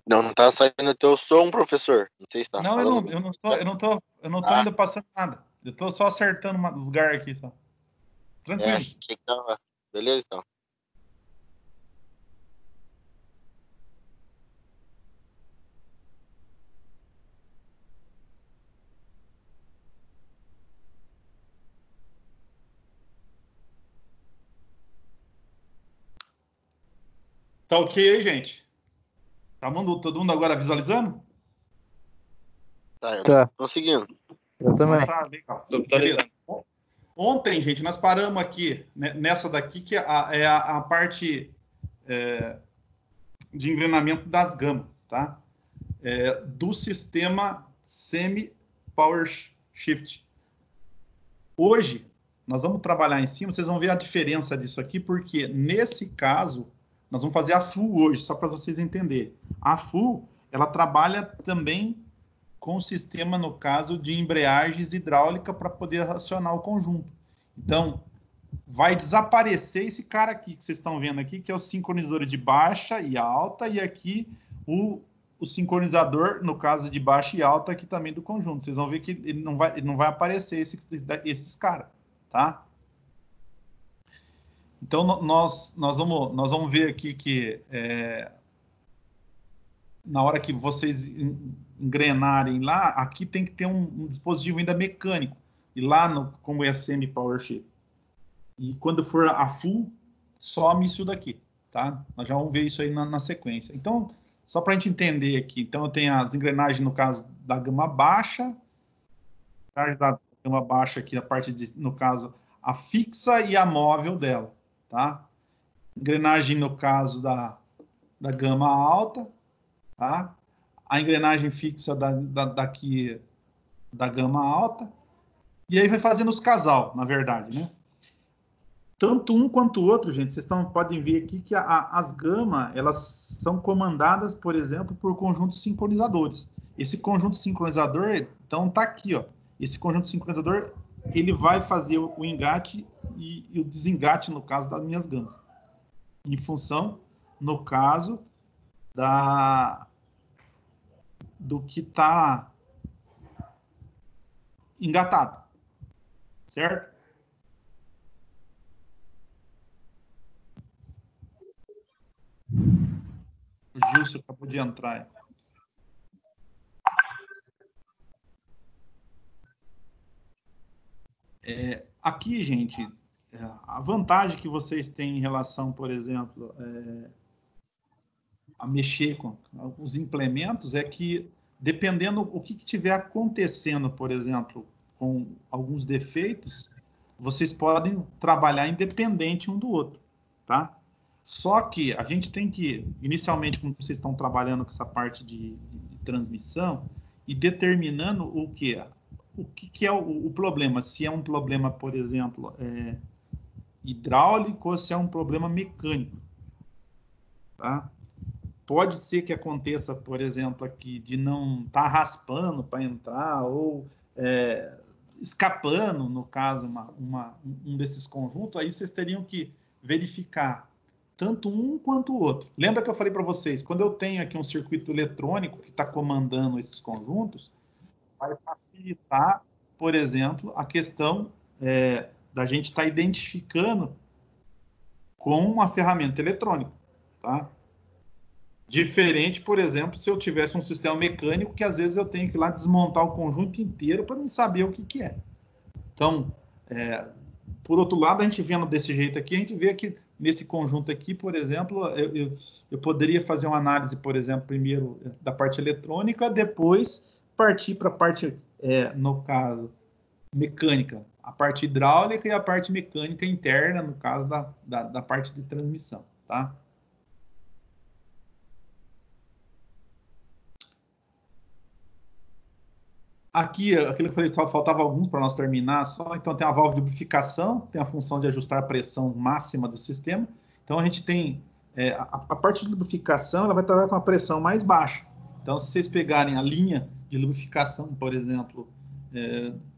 Não, não tá saindo o teu som, professor. Não sei se tá Não, falando. eu não tô ainda passando nada. Eu tô só acertando um lugar aqui, só. Tranquilo. Achei que tava. Beleza, então. Tá ok aí, gente? Todo mundo agora visualizando? Tá, eu Tá, tô conseguindo. eu Então também. tá, legal. Beleza. Ontem, gente, nós paramos aqui, né, nessa daqui, que é a parte de engrenamento das gamas, tá? Do sistema semi-power shift. Hoje, nós vamos trabalhar em cima, vocês vão ver a diferença disso aqui, porque nesse caso, nós vamos fazer a full hoje, só para vocês entenderem. A full, ela trabalha também com o sistema, no caso, de embreagens hidráulica para poder acionar o conjunto. Então, vai desaparecer esse cara aqui que vocês estão vendo aqui, que é o sincronizador de baixa e alta, e aqui o sincronizador, no caso de baixa e alta, aqui também do conjunto. Vocês vão ver que ele não vai aparecer esses caras, tá? Então, nós vamos ver aqui que na hora que vocês engrenarem lá, aqui tem que ter um dispositivo ainda mecânico. E lá, como é semi-power shift. E quando for a full, some isso daqui, tá? Nós já vamos ver isso aí na sequência. Então, só para a gente entender aqui. Então, eu tenho as engrenagens, no caso, da gama baixa. Da gama baixa aqui, a parte de, no caso, a fixa e a móvel dela, tá? Engrenagem, no caso, da gama alta, tá? A engrenagem fixa daqui da gama alta. E aí vai fazendo os casal, na verdade, né? Tanto um quanto o outro, gente, vocês podem ver aqui que as gamas, elas são comandadas, por exemplo, por conjuntos sincronizadores. Esse conjunto sincronizador, então, tá aqui, ó. Esse conjunto sincronizador, ele vai fazer o engate e o desengate, no caso das minhas gamas. Em função, no caso, do que está engatado. Certo? O Gilson acabou de entrar. Aqui, gente, a vantagem que vocês têm em relação, por exemplo, a mexer com os implementos é que, dependendo o que estiver acontecendo, por exemplo, com alguns defeitos, vocês podem trabalhar independente um do outro, tá? Só que a gente tem que, inicialmente, quando vocês estão trabalhando com essa parte de transmissão, e determinando o que é o problema. Se é um problema, por exemplo, hidráulico ou se é um problema mecânico. Tá? Pode ser que aconteça, por exemplo, aqui de não estar raspando para entrar ou escapando, no caso, um desses conjuntos. Aí vocês teriam que verificar tanto um quanto o outro. Lembra que eu falei para vocês, quando eu tenho aqui um circuito eletrônico que está comandando esses conjuntos, vai facilitar, por exemplo, a questão da gente estar identificando com uma ferramenta eletrônica, tá? Diferente, por exemplo, se eu tivesse um sistema mecânico que às vezes eu tenho que ir lá desmontar o conjunto inteiro para não saber o que é. Então, por outro lado, a gente vendo desse jeito aqui, a gente vê que nesse conjunto aqui, por exemplo, eu poderia fazer uma análise, por exemplo, primeiro da parte eletrônica, depois partir para a parte, no caso, mecânica, a parte hidráulica e a parte mecânica interna, no caso da parte de transmissão, tá? Aqui, aquilo que eu falei, faltava alguns para nós terminar só. Então, tem a válvula de lubrificação, tem a função de ajustar a pressão máxima do sistema. Então, a gente tem a parte de lubrificação, ela vai trabalhar com a pressão mais baixa. Então, se vocês pegarem a linha de lubrificação, por exemplo,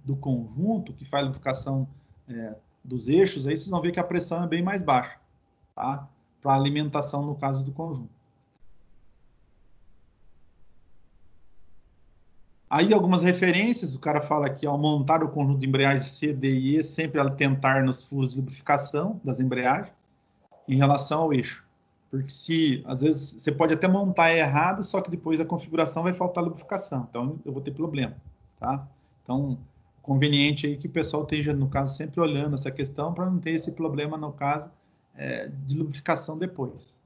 do conjunto, que faz a lubrificação dos eixos, aí vocês vão ver que a pressão é bem mais baixa, tá? Para a alimentação, no caso do conjunto. Aí algumas referências, o cara fala que ao montar o conjunto de embreagens C, D e E, sempre atentar nos furos de lubrificação das embreagens em relação ao eixo. Porque às vezes, você pode até montar errado, só que depois a configuração vai faltar lubrificação. Então, eu vou ter problema, tá? Então, conveniente aí que o pessoal esteja, no caso, sempre olhando essa questão para não ter esse problema, no caso, de lubrificação depois,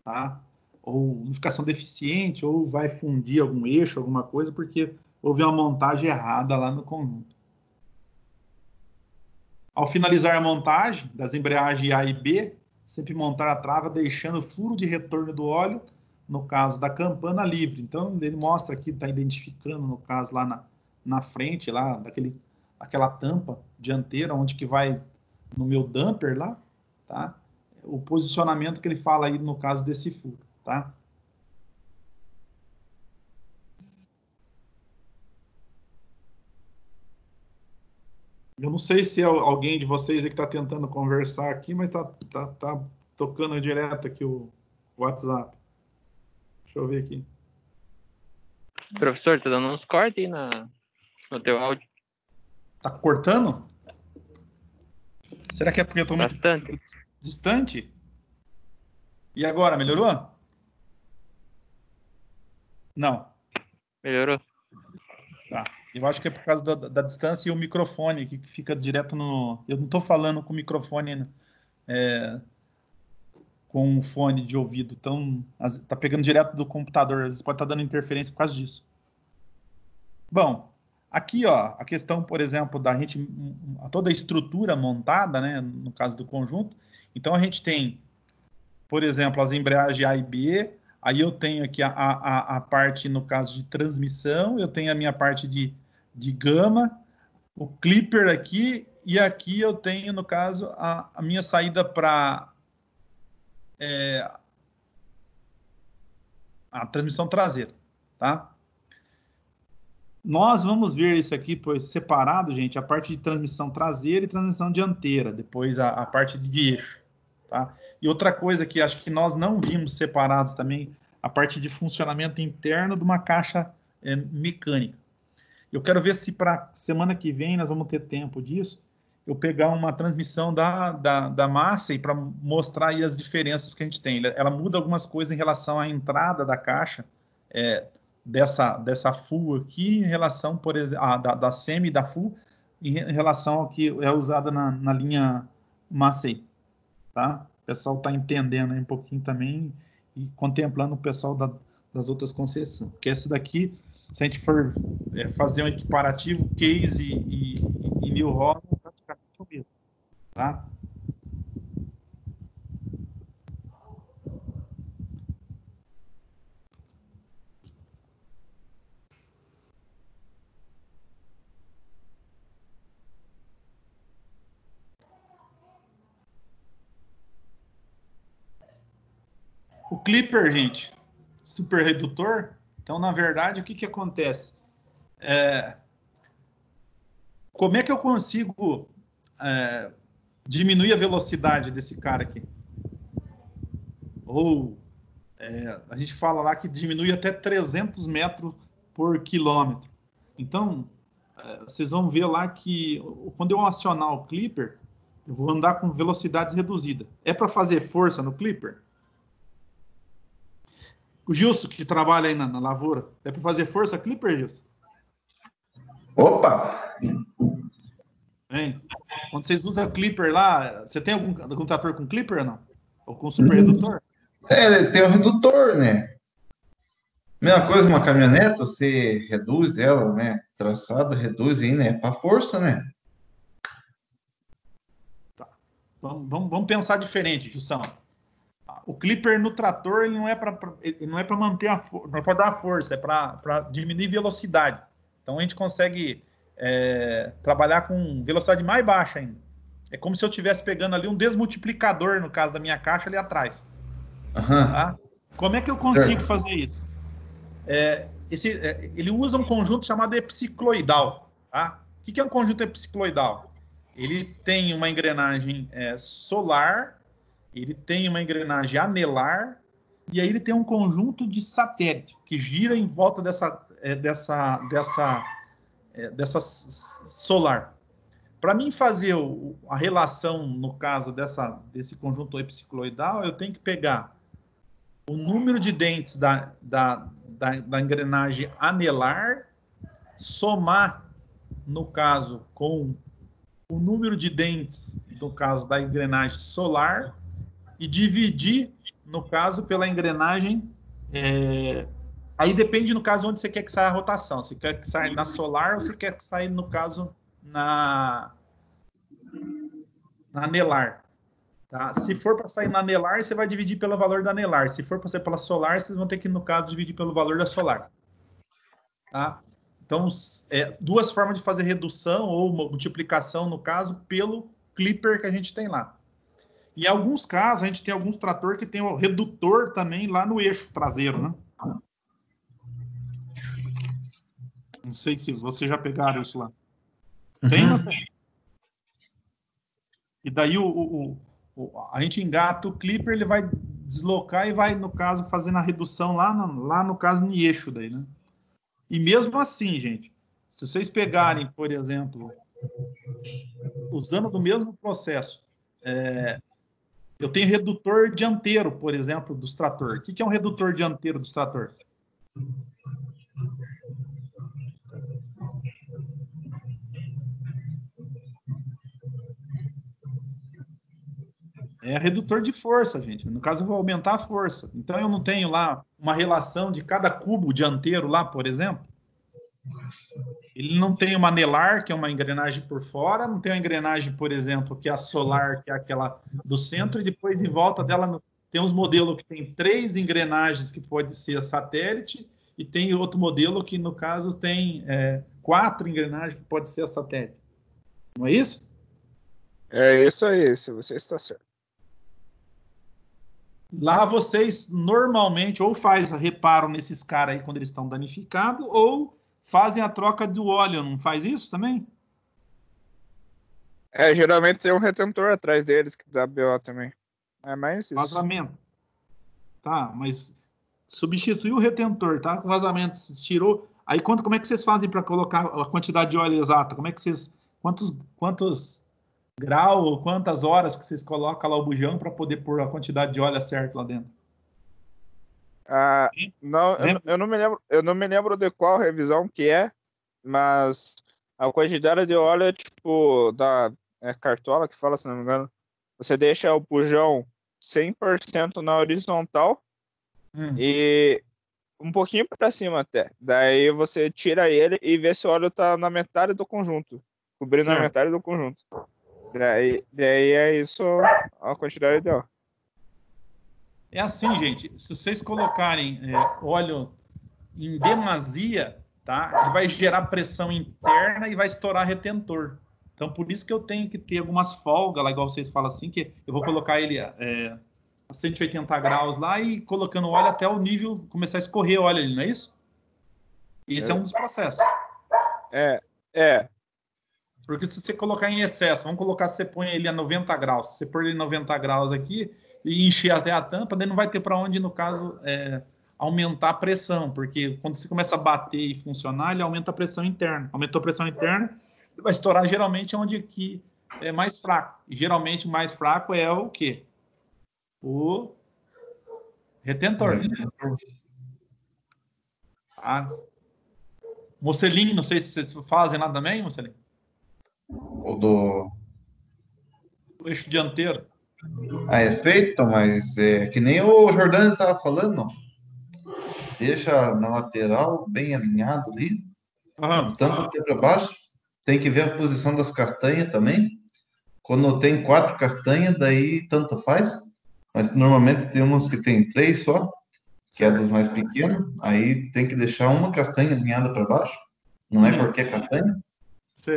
tá? Ou lubrificação deficiente, ou vai fundir algum eixo, alguma coisa, porque houve uma montagem errada lá no conjunto. Ao finalizar a montagem das embreagens A e B, sempre montar a trava deixando o furo de retorno do óleo, no caso da campana, livre. Então, ele mostra aqui, está identificando, no caso, lá na frente, lá, aquela tampa dianteira, onde que vai no meu damper lá, tá? O posicionamento que ele fala aí, no caso desse furo, tá? Eu não sei se é alguém de vocês que está tentando conversar aqui, mas tá tocando direto aqui o WhatsApp. Deixa eu ver aqui. Professor, tá dando uns cortes aí no teu áudio. Tá cortando? Será que é porque eu tô muito Bastante. distante? E agora, melhorou? Não. Melhorou? Tá. Eu acho que é por causa da distância e o microfone que fica direto no... Eu não tô falando com o microfone com o fone de ouvido, então tá pegando direto do computador, às vezes pode estar dando interferência por causa disso. Bom, aqui, ó, a questão, por exemplo, da gente, toda a estrutura montada, né, no caso do conjunto, então a gente tem, por exemplo, as embreagens A e B, aí eu tenho aqui a parte, no caso de transmissão, eu tenho a minha parte de gama, o clipper aqui, e aqui eu tenho, no caso, a minha saída para a transmissão traseira, tá? Nós vamos ver isso aqui, pois separado, gente, a parte de transmissão traseira e transmissão dianteira, depois a parte de eixo, tá? E outra coisa que acho que nós não vimos separados também, a parte de funcionamento interno de uma caixa mecânica. Eu quero ver se para semana que vem nós vamos ter tempo disso, eu pegar uma transmissão da Massey para mostrar aí as diferenças que a gente tem. Ela muda algumas coisas em relação à entrada da caixa, dessa full aqui, em relação, por exemplo, da semi e da full, em relação ao que é usada na linha Massey, tá? O pessoal está entendendo aí um pouquinho também e contemplando o pessoal das outras concessões. Porque essa daqui, se a gente for fazer um equiparativo, Case e New Holland, é praticamente o mesmo, tá? O clipper, gente, super redutor. Então, na verdade, o que acontece? Como é que eu consigo diminuir a velocidade desse cara aqui? Ou a gente fala lá que diminui até 300 metros por quilômetro. Então, vocês vão ver lá que quando eu acionar o clipper, eu vou andar com velocidades reduzidas. É para fazer força no clipper? O Gilson, que trabalha aí na lavoura, é para fazer força clipper, Gilson? Opa! Hein? Quando vocês usam clipper lá, você tem algum trator com clipper ou não? Ou com super redutor? Ele tem um redutor, né? Mesma coisa, uma caminhonete, você reduz ela, né? Traçada, reduz aí, né? Para força, né? Tá. Vamos pensar diferente, Gilson. O clipper no trator ele não é para manter não é para dar força, é para diminuir velocidade. Então a gente consegue trabalhar com velocidade mais baixa ainda. É como se eu estivesse pegando ali um desmultiplicador, no caso da minha caixa, ali atrás. Tá? Como é que eu consigo fazer isso? Ele usa um conjunto chamado epicicloidal. Tá? O que é um conjunto epicicloidal? Ele tem uma engrenagem solar, ele tem uma engrenagem anelar, e aí ele tem um conjunto de satélite que gira em volta dessa solar. Para mim fazer a relação, no caso desse conjunto epicicloidal, eu tenho que pegar o número de dentes da engrenagem anelar, somar, no caso, com o número de dentes, no caso da engrenagem solar, e dividir, no caso, pela engrenagem. Aí depende, no caso, onde você quer que saia a rotação. Se quer que saia na solar ou se quer que saia, no caso, na anelar. Tá? Se for para sair na anelar, você vai dividir pelo valor da anelar. Se for para sair pela solar, vocês vão ter que, no caso, dividir pelo valor da solar. Tá? Então, duas formas de fazer redução ou multiplicação, no caso, pelo clipper que a gente tem lá. Em alguns casos, a gente tem alguns trator que tem o redutor também lá no eixo traseiro, né? Não sei se vocês já pegaram isso lá. Tem, não tem? E daí a gente engata o clipper, ele vai deslocar e vai, no caso, fazendo a redução lá no caso, no eixo daí, né? E mesmo assim, gente, se vocês pegarem, por exemplo, usando do mesmo processo, eu tenho redutor dianteiro, por exemplo, dos trator. O que é um redutor dianteiro dos trator? É redutor de força, gente. No caso, eu vou aumentar a força. Então, eu não tenho lá uma relação de cada cubo dianteiro lá, por exemplo. Ele não tem uma anelar, que é uma engrenagem por fora, não tem uma engrenagem, por exemplo, que é a solar, que é aquela do centro, e depois em volta dela tem uns modelos que tem 3 engrenagens que pode ser satélite, e tem outro modelo que, no caso, tem 4 engrenagens que pode ser a satélite. Não é isso? É isso aí, se você está certo. Lá vocês normalmente ou reparam nesses caras aí quando eles estão danificados, ou fazem a troca do óleo, não faz isso também? Geralmente tem um retentor atrás deles que dá BO também. É mais isso. Vazamento. Tá, mas substituiu o retentor, tá? Com vazamento, tirou. Aí como é que vocês fazem para colocar a quantidade de óleo exata? Como é que vocês. Quantos graus ou quantas horas que vocês colocam lá o bujão para poder pôr a quantidade de óleo certo lá dentro? Não, eu não me lembro de qual revisão que é, mas a quantidade de óleo é tipo da cartola que fala, se não me engano. Você deixa o bujão 100% na horizontal e um pouquinho para cima até. Daí você tira ele e vê se o óleo tá na metade do conjunto, cobrindo a metade do conjunto. Daí é isso a quantidade ideal. É assim, gente, se vocês colocarem óleo em demasia, tá? Ele vai gerar pressão interna e vai estourar retentor. Então, por isso que eu tenho que ter algumas folgas, lá, igual vocês falam assim, que eu vou colocar ele a 180 graus lá e colocando óleo até o nível, começar a escorrer óleo ali, não é isso? Esse é um dos processos. Porque se você colocar em excesso, vamos colocar, você põe ele a 90 graus, se você pôr ele em 90 graus aqui e encher até a tampa, daí não vai ter para onde, no caso, aumentar a pressão, porque quando você começa a bater e funcionar, ele aumenta a pressão interna. Aumentou a pressão interna, vai estourar geralmente onde aqui é mais fraco. E geralmente o mais fraco é o quê? O retentor. Mocelinho, não sei se vocês fazem lá também, Mocelinho. O eixo dianteiro. É feito, mas é que nem o Jordano estava falando. Deixa na lateral bem alinhado ali. Tanto até para baixo. Tem que ver a posição das castanhas também. Quando tem 4 castanhas, daí tanto faz. Mas normalmente tem umas que tem 3 só, que é dos mais pequenos. Aí tem que deixar uma castanha alinhada para baixo. Não é porque é castanha.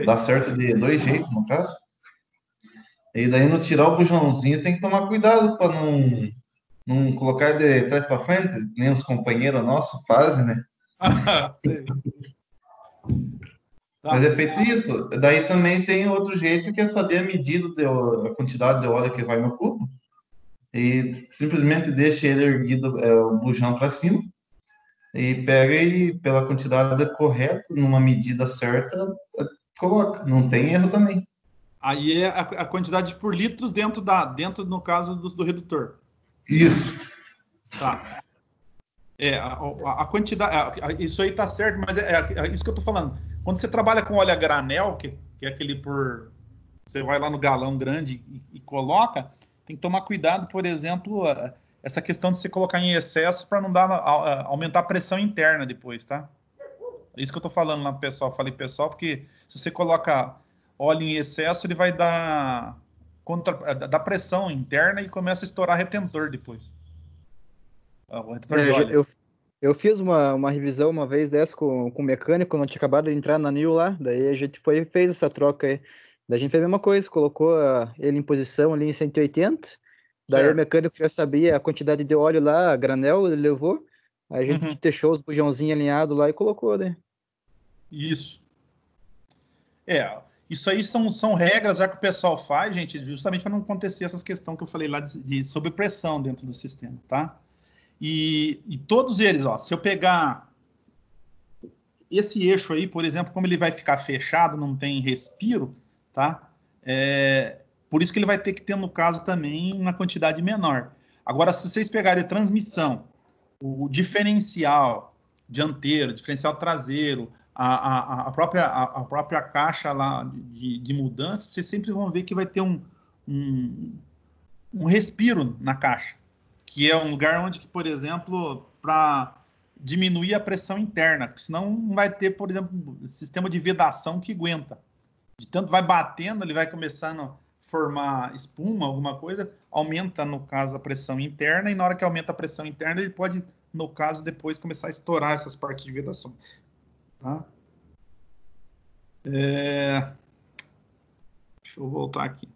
Dá certo de 2 jeitos, no caso. E daí, no tirar o bujãozinho, tem que tomar cuidado para não colocar de trás para frente, nem os companheiros nossos fazem, né? Mas é feito isso. Daí também tem outro jeito, que é saber a medida, a quantidade de óleo que vai no cubo. E simplesmente deixa ele erguido, o bujão para cima. e pega e, pela quantidade correta, numa medida certa, coloca. Não tem erro também. Aí é a quantidade por litros dentro, no caso, do redutor. Isso. Tá. A quantidade... isso aí tá certo, mas é isso que eu tô falando. Quando você trabalha com óleo a granel, que é aquele por... Você vai lá no galão grande e coloca, tem que tomar cuidado, por exemplo, essa questão de você colocar em excesso para não aumentar a pressão interna depois, tá? É isso que eu tô falando lá, pessoal. Falei pessoal, porque se você coloca óleo em excesso, ele vai dar pressão interna e começa a estourar retentor depois. O retentor de óleo. Eu fiz uma revisão uma vez dessa com o mecânico, quando eu tinha acabado de entrar na NIL lá, daí a gente fez essa troca aí. Daí a gente fez a mesma coisa, colocou ele em posição ali em 180, daí Certo. o mecânico já sabia a quantidade de óleo lá, a granel, ele levou, aí a gente deixou os bujãozinhos alinhados lá e colocou, né? Isso. Isso aí são regras já que o pessoal faz, gente, justamente para não acontecer essas questões que eu falei lá de sobrepressão dentro do sistema, tá? E todos eles, ó, se eu pegar esse eixo aí, por exemplo, como ele vai ficar fechado, não tem respiro, tá? Por isso que ele vai ter que ter, no caso, também uma quantidade menor. Agora, se vocês pegarem a transmissão, o diferencial dianteiro, diferencial traseiro, a própria caixa lá de mudança, vocês sempre vão ver que vai ter um respiro na caixa, que é um lugar onde, por exemplo, para diminuir a pressão interna, porque senão não vai ter, por exemplo, sistema de vedação que aguenta. De tanto vai batendo, ele vai começando a formar espuma, alguma coisa, aumenta, no caso, a pressão interna, e na hora que aumenta a pressão interna, ele pode, no caso, depois começar a estourar essas partes de vedação. Tá? Deixa eu voltar aqui.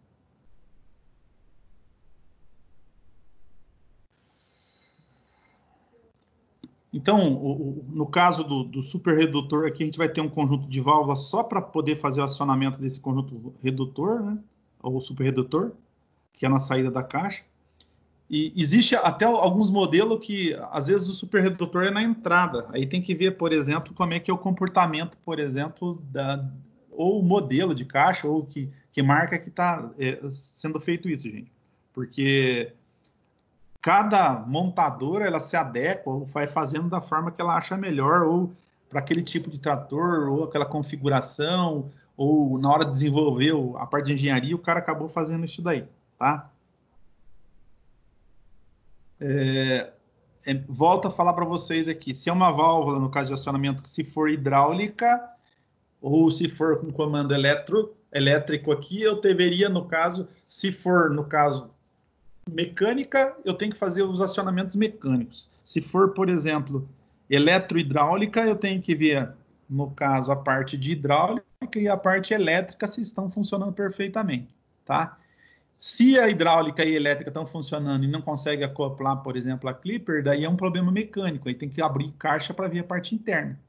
Então, no caso do super redutor, aqui a gente vai ter um conjunto de válvulas só para poder fazer o acionamento desse conjunto redutor, né? Ou super redutor, que é na saída da caixa. E existe até alguns modelos que, às vezes, o super redutor é na entrada. Aí tem que ver, por exemplo, como é que é o comportamento, por exemplo, ou o modelo de caixa, ou que marca que está sendo feito isso, gente. Porque cada montadora, ela se adequa ou vai fazendo da forma que ela acha melhor, ou para aquele tipo de trator, ou aquela configuração, ou na hora de desenvolver a parte de engenharia, o cara acabou fazendo isso daí, tá? Volto a falar para vocês aqui, se é uma válvula, no caso de acionamento, se for hidráulica, ou se for com comando elétrico aqui, eu deveria, no caso, se for, no caso, mecânica, eu tenho que fazer os acionamentos mecânicos. Se for, por exemplo, eletrohidráulica, eu tenho que ver, no caso, a parte de hidráulica e a parte elétrica se estão funcionando perfeitamente, tá? Se a hidráulica e a elétrica estão funcionando e não consegue acoplar, por exemplo, a clipper, daí é um problema mecânico, aí tem que abrir caixa para ver a parte interna.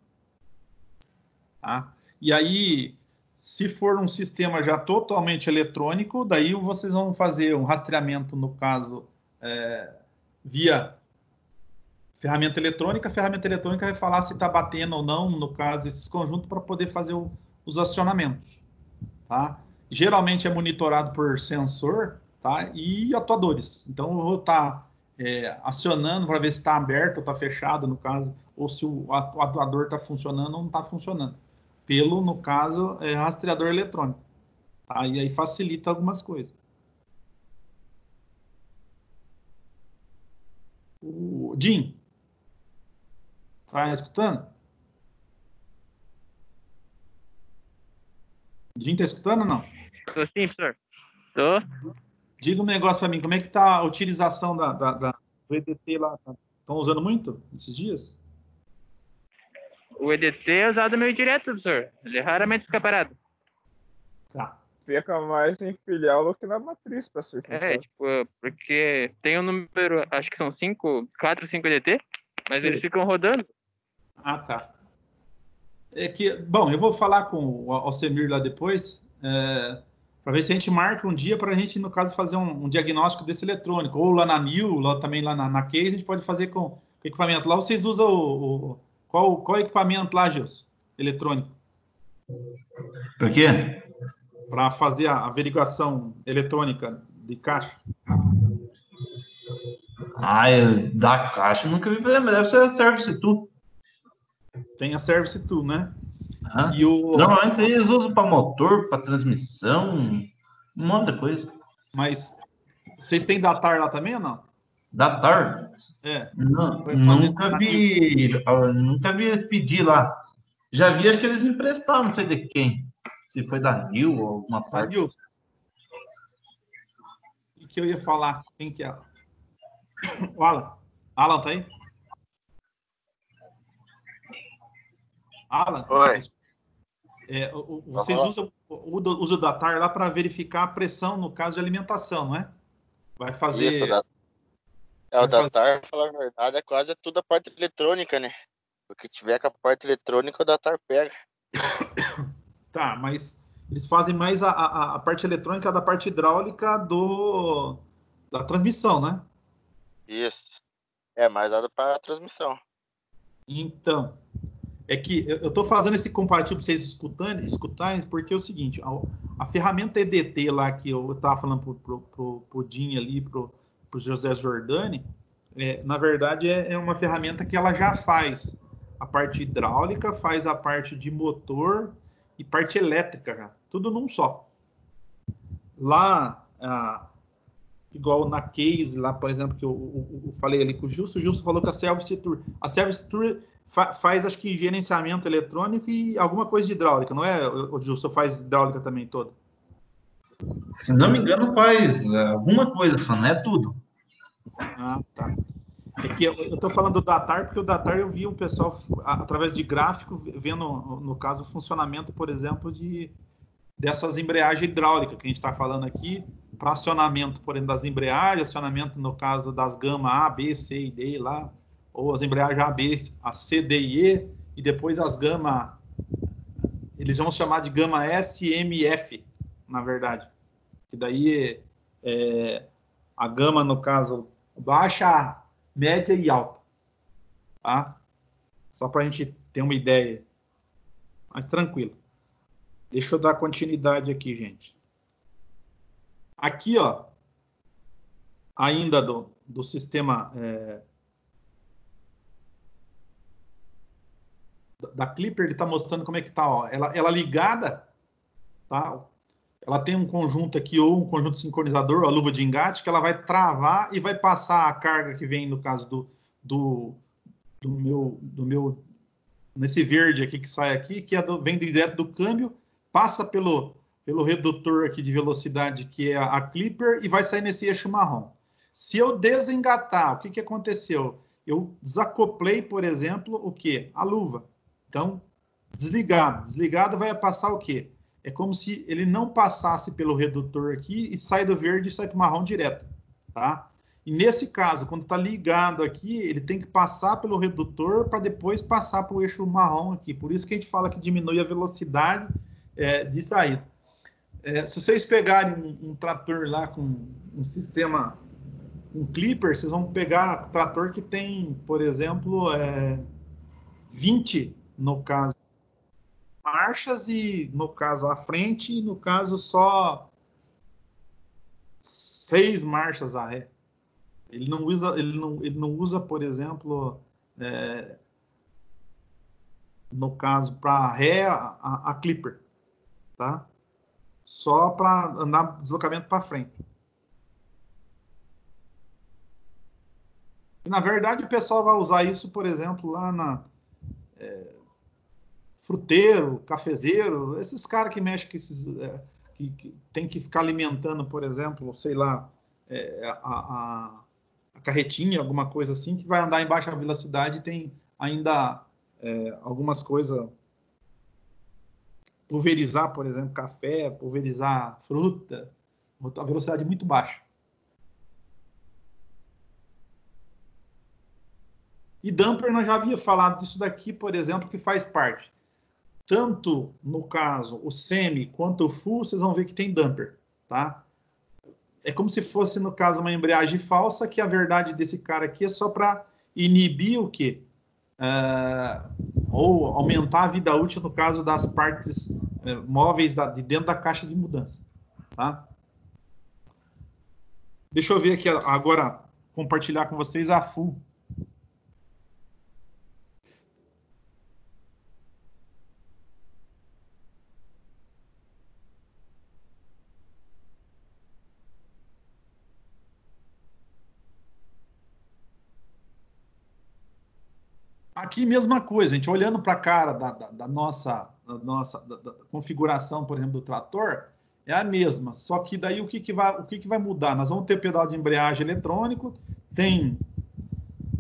Tá? E aí, se for um sistema já totalmente eletrônico, daí vocês vão fazer um rastreamento, no caso, via ferramenta eletrônica. A ferramenta eletrônica vai falar se está batendo ou não, no caso, esses conjuntos, para poder fazer os acionamentos. Tá? Geralmente é monitorado por sensor, tá? E atuadores. Então, eu vou estar acionando para ver se está aberto ou está fechado, no caso, ou se o atuador está funcionando ou não está funcionando. Pelo, no caso, rastreador eletrônico. Tá? E aí facilita algumas coisas. O Jim, tá escutando? Jim, tá escutando ou não? Tô sim, professor. Tô. Diga um negócio para mim, como é que tá a utilização do EDT lá? Estão usando muito esses dias? O EDT é usado meio direto, professor. Ele raramente fica parado. Tá. Fica mais em filial do que na matriz, para ser sincero. Tipo, porque tem um número, acho que são 4 ou 5 EDT, mas eles ficam rodando. Ah, tá. Bom, eu vou falar com o Alcemir lá depois, para ver se a gente marca um dia para a gente, no caso, fazer um diagnóstico desse eletrônico. Ou lá na NIL, também lá na Case, a gente pode fazer com o equipamento lá, vocês usam qual equipamento lá, Gilson? Eletrônico? Por quê? Para fazer a averiguação eletrônica de caixa? Da caixa nunca vi fazer, mas deve ser Service Tool. Tem a Service Tool, né? Aham. E Normalmente eles usam para motor, para transmissão, um monte de coisa. Mas vocês têm Datar lá também ou não? Datar? É. Não, Vai fazer nunca vi eles pedir lá. Já vi, acho que eles emprestaram, não sei de quem. Se foi da Nil ou alguma parte. Nil. O que eu ia falar? Quem que é? O Alan. Alan, tá aí? Alan? Oi. Vocês usam o Datar lá para verificar a pressão no caso de alimentação, não é? Vai fazer... Isso, o Datar, pra falar a verdade, é quase tudo a parte eletrônica, né? O que tiver com a parte eletrônica, o Datar pega. Tá, mas eles fazem mais a parte eletrônica da parte hidráulica da transmissão, né? Isso. É mais nada para a transmissão. Então, é que eu estou fazendo esse comparativo para vocês escutarem, porque é o seguinte, a ferramenta EDT lá que eu estava falando pro Dinho ali, pro José Jordani, na verdade é uma ferramenta que ela já faz a parte hidráulica, faz a parte de motor e parte elétrica, já, tudo num só. Lá, igual na case, lá, por exemplo, que eu falei ali com o Gilson falou que a Service Tour faz, acho que, gerenciamento eletrônico e alguma coisa de hidráulica, não é? O Gilson faz hidráulica também toda? Se não me engano, faz alguma coisa, só não é tudo. Ah, tá. É que eu estou falando do Datar, porque o Datar eu vi o pessoal, através de gráfico, vendo, no caso, o funcionamento, por exemplo, dessas embreagens hidráulicas que a gente está falando aqui, para acionamento, por exemplo, das embreagens, acionamento, no caso, das gama A, B, C e D lá, ou as embreagens A, B, a C, D e E, e depois as gama, eles vão chamar de gama S, M e F, na verdade. Que daí a gama, no caso, baixa, média e alta. Tá? Só para a gente ter uma ideia. Mas tranquilo. Deixa eu dar continuidade aqui, gente. Aqui, ó, ainda do sistema da Clipper, ele está mostrando como é que tá, ó. Ela ligada, tá? Ela tem um conjunto aqui, ou um conjunto sincronizador, a luva de engate, que ela vai travar e vai passar a carga que vem, no caso do meu nesse verde aqui que sai aqui, que vem direto do câmbio, passa pelo redutor aqui de velocidade, que é a Clipper, e vai sair nesse eixo marrom. Se eu desengatar, o que aconteceu? Eu desacoplei, por exemplo, o quê? A luva. Então, desligado. Desligado vai passar o quê? É como se ele não passasse pelo redutor aqui e sai do verde e sai para o marrom direto, tá? E nesse caso, quando está ligado aqui, ele tem que passar pelo redutor para depois passar para o eixo marrom aqui. Por isso que a gente fala que diminui a velocidade de saída. Se vocês pegarem um trator lá com um sistema, um clipper, vocês vão pegar trator que tem, por exemplo, 20, no caso, marchas, e no caso à frente, e no caso só 6 marchas a ré. Ele não usa, por exemplo, no caso para ré, a clipper, tá? Só para andar deslocamento para frente. E, na verdade, o pessoal vai usar isso, por exemplo, lá na fruteiro, cafezeiro, esses caras que mexem com esses, que tem que ficar alimentando, por exemplo, sei lá, a carretinha, alguma coisa assim, que vai andar em baixa velocidade, tem ainda algumas coisas, pulverizar, por exemplo, café, pulverizar fruta, a velocidade muito baixa. E damper, nós já havia falado disso daqui, por exemplo, que faz parte. Tanto, no caso, o semi quanto o full, vocês vão ver que tem damper, tá? É como se fosse, no caso, uma embreagem falsa, que a verdade desse cara aqui é só para inibir o quê? Ou aumentar a vida útil, no caso das partes móveis de dentro da caixa de mudança. Tá? Deixa eu ver aqui agora, compartilhar com vocês a full. Aqui, mesma coisa, a gente olhando para a cara da nossa configuração, por exemplo, do trator, é a mesma, só que daí o que vai mudar? Nós vamos ter pedal de embreagem eletrônico, tem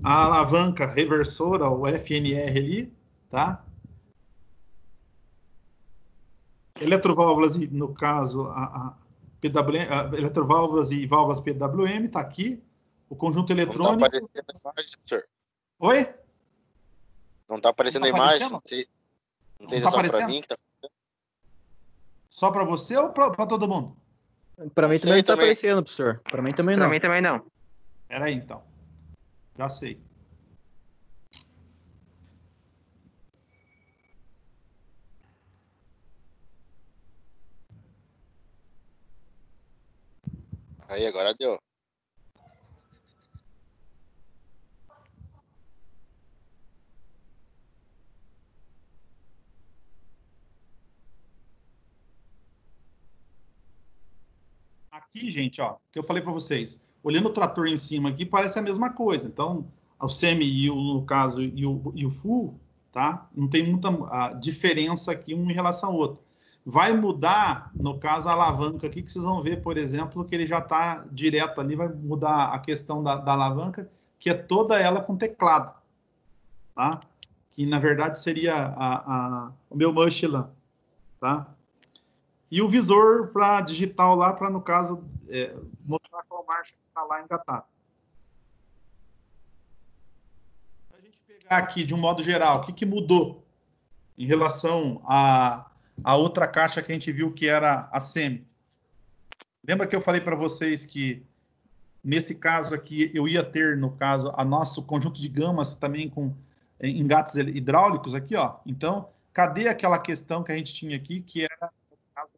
a alavanca reversora, o FNR ali, tá? Eletroválvulas, no caso, eletroválvulas e válvulas PWM, tá aqui, o conjunto eletrônico. Não tá aparecendo a imagem, senhor. Oi? Não tá aparecendo a imagem, não sei se é só para mim que tá. Só para você ou para todo mundo? Para mim também não tá aparecendo, professor. Para mim também não. Para mim também não. Peraí, então. Já sei. Aí, agora deu. Aqui, gente, ó, que eu falei para vocês, olhando o trator em cima aqui, parece a mesma coisa. Então, o semi e no caso, e o full, tá? Não tem muita diferença aqui um em relação ao outro. Vai mudar, no caso, a alavanca aqui, que vocês vão ver, por exemplo, que ele já está direto ali, vai mudar a questão da alavanca, que é toda ela com teclado, tá? Que, na verdade, seria o meu mush lá, tá? E o visor para digital lá, para, no caso, mostrar qual marcha que está lá engatado. A gente pegar aqui, de um modo geral, o que mudou em relação a outra caixa que a gente viu que era a semi. Lembra que eu falei para vocês que, nesse caso aqui, eu ia ter, no caso, a nosso conjunto de gamas também com engates hidráulicos aqui, ó. Então, cadê aquela questão que a gente tinha aqui, que era, no caso,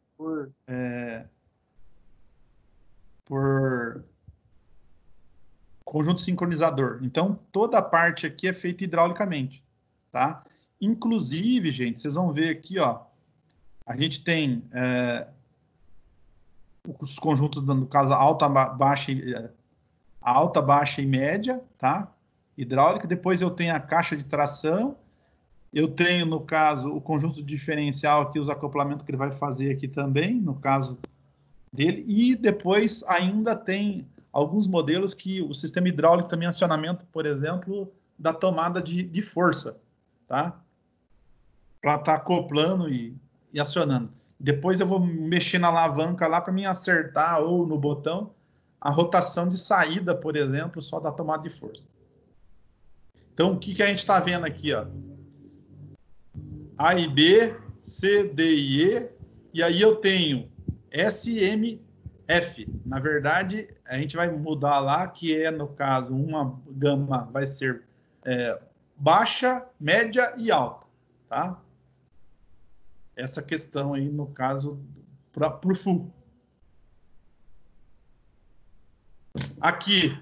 por conjunto sincronizador. Então, toda a parte aqui é feita hidraulicamente, tá? Inclusive, gente, vocês vão ver aqui, ó, a gente tem os conjuntos, no caso, alta, baixa e média, tá? Hidráulica. Depois eu tenho a caixa de tração. Eu tenho, no caso, o conjunto diferencial aqui, os acoplamentos que ele vai fazer aqui também, no caso dele. E depois ainda tem alguns modelos que o sistema hidráulico também acionamento, por exemplo, da tomada de força, tá? Para estar acoplando e acionando. Depois eu vou mexer na alavanca lá para me acertar, ou no botão, a rotação de saída, por exemplo, só da tomada de força. Então, o que a gente está vendo aqui, ó? A e B, C, D e E aí eu tenho S, M, F. Na verdade, a gente vai mudar lá, que é, no caso, uma gama vai ser baixa, média e alta, tá? Essa questão aí, no caso, para o full. Aqui,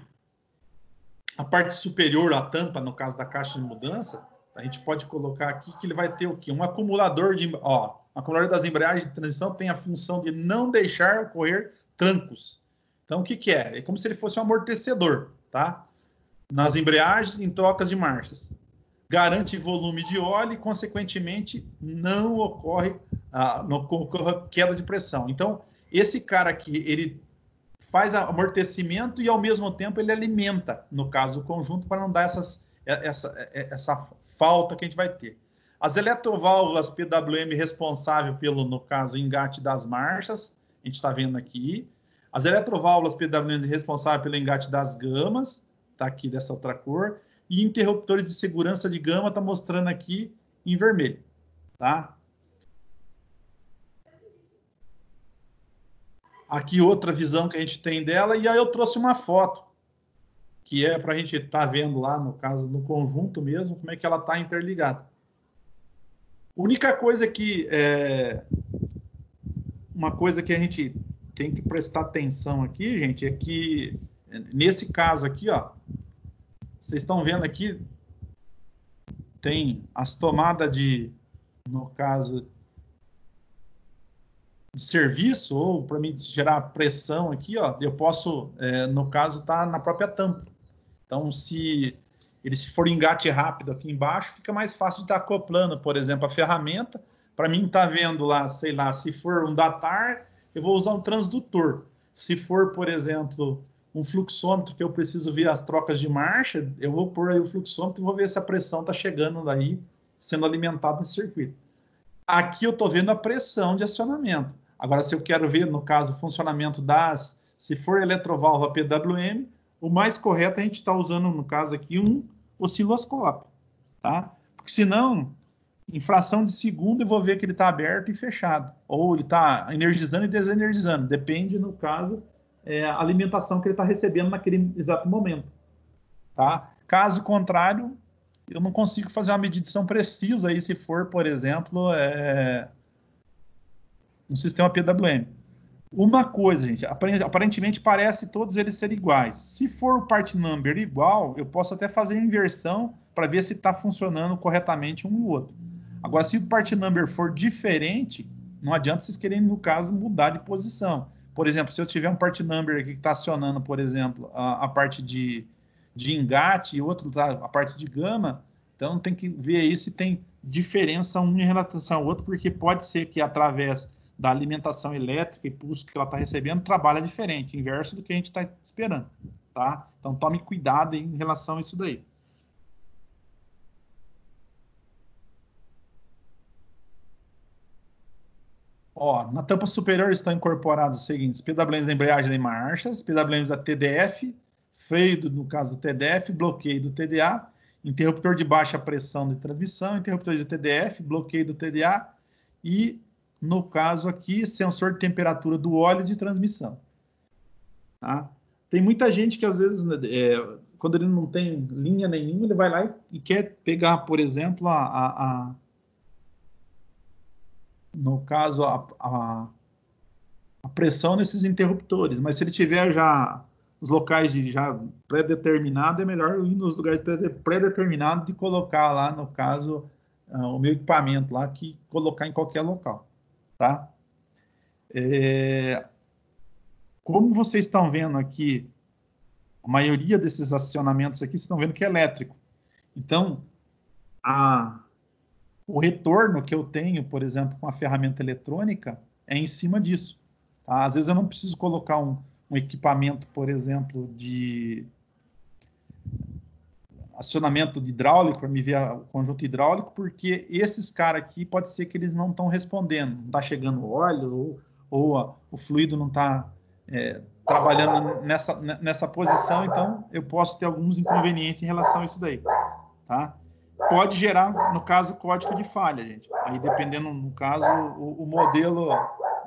a parte superior, a tampa, no caso da caixa de mudança, a gente pode colocar aqui que ele vai ter o quê? Um acumulador um acumulador das embreagens de transição tem a função de não deixar ocorrer trancos. Então, o que é? É como se ele fosse um amortecedor, tá? Nas embreagens, em trocas de marchas. Garante volume de óleo e, consequentemente, não ocorre queda de pressão. Então, esse cara aqui, ele faz amortecimento e, ao mesmo tempo, ele alimenta, no caso, o conjunto, para não dar essa falta que a gente vai ter. As eletroválvulas PWM responsável pelo, no caso, engate das marchas, a gente está vendo aqui. As eletroválvulas PWM responsável pelo engate das gamas, está aqui dessa outra cor. E interruptores de segurança de gama está mostrando aqui em vermelho, tá? Aqui outra visão que a gente tem dela, e aí eu trouxe uma foto que é para a gente estar vendo lá, no caso, no conjunto mesmo, como é que ela está interligada. A única coisa que uma coisa que a gente tem que prestar atenção aqui, gente, é que nesse caso aqui, ó, vocês estão vendo aqui, tem as tomadas no caso, de serviço, ou para mim gerar pressão aqui, ó, eu posso, no caso, tá na própria tampa. Então, se for engate rápido aqui embaixo, fica mais fácil de estar acoplando, por exemplo, a ferramenta. Para mim, tá vendo lá, sei lá, se for um datar, eu vou usar um transdutor. Se for, por exemplo, um fluxômetro, que eu preciso ver as trocas de marcha, eu vou pôr aí o fluxômetro e vou ver se a pressão está chegando daí, sendo alimentada no circuito. Aqui eu estou vendo a pressão de acionamento. Agora, se eu quero ver, no caso, o funcionamento se for eletroválvula PWM, o mais correto a gente está usando, no caso aqui, um osciloscópio, tá? Porque senão, em fração de segundo, eu vou ver que ele está aberto e fechado. Ou ele está energizando e desenergizando. Depende, no caso, a alimentação que ele está recebendo naquele exato momento, tá? Caso contrário, eu não consigo fazer uma medição precisa aí se for, por exemplo, um sistema PWM. Uma coisa, gente, aparentemente parece todos eles serem iguais. Se for o part number igual, eu posso até fazer inversão para ver se está funcionando corretamente um ou outro. Agora, se o part number for diferente, não adianta vocês querem, no caso, mudar de posição. Por exemplo, se eu tiver um part number aqui que está acionando, por exemplo, a parte de engate e outro tá, a parte de gama, então tem que ver aí se tem diferença um em relação ao outro, porque pode ser que através da alimentação elétrica e pulso que ela está recebendo, trabalha diferente, inverso do que a gente está esperando, tá? Então tome cuidado em relação a isso daí. Ó, na tampa superior estão incorporados os seguintes: PWMs da embreagem e marchas, PWMs da TDF, freio, no caso do TDF, bloqueio do TDA, interruptor de baixa pressão de transmissão, interruptor de TDF, bloqueio do TDA e, no caso aqui, sensor de temperatura do óleo de transmissão. Tá? Tem muita gente que, às vezes, quando ele não tem linha nenhuma, ele vai lá e quer pegar, por exemplo, no caso, a pressão nesses interruptores. Mas se ele tiver já os locais já pré-determinado, é melhor ir nos lugares pré-determinados de colocar lá, no caso, o meu equipamento lá, que colocar em qualquer local. Tá? Como vocês estão vendo aqui, a maioria desses acionamentos aqui, vocês estão vendo que é elétrico. Então, o retorno que eu tenho, por exemplo, com a ferramenta eletrônica, é em cima disso. Tá? Às vezes eu não preciso colocar um equipamento, por exemplo, de acionamento de hidráulico, para me ver o conjunto hidráulico, porque esses caras aqui, pode ser que eles não estão respondendo, não está chegando óleo, ou o fluido não está trabalhando nessa posição, então eu posso ter alguns inconvenientes em relação a isso daí, tá? Pode gerar, no caso, código de falha, gente. Aí, dependendo, no caso, o modelo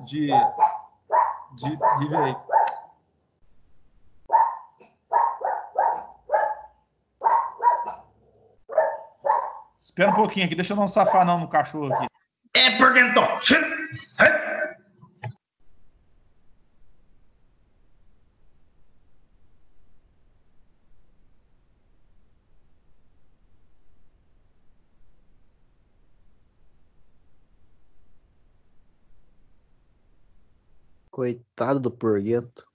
de veículo. Espera um pouquinho aqui, deixa eu dar um safanão no cachorro aqui. É por dentro! Coitado do porguento.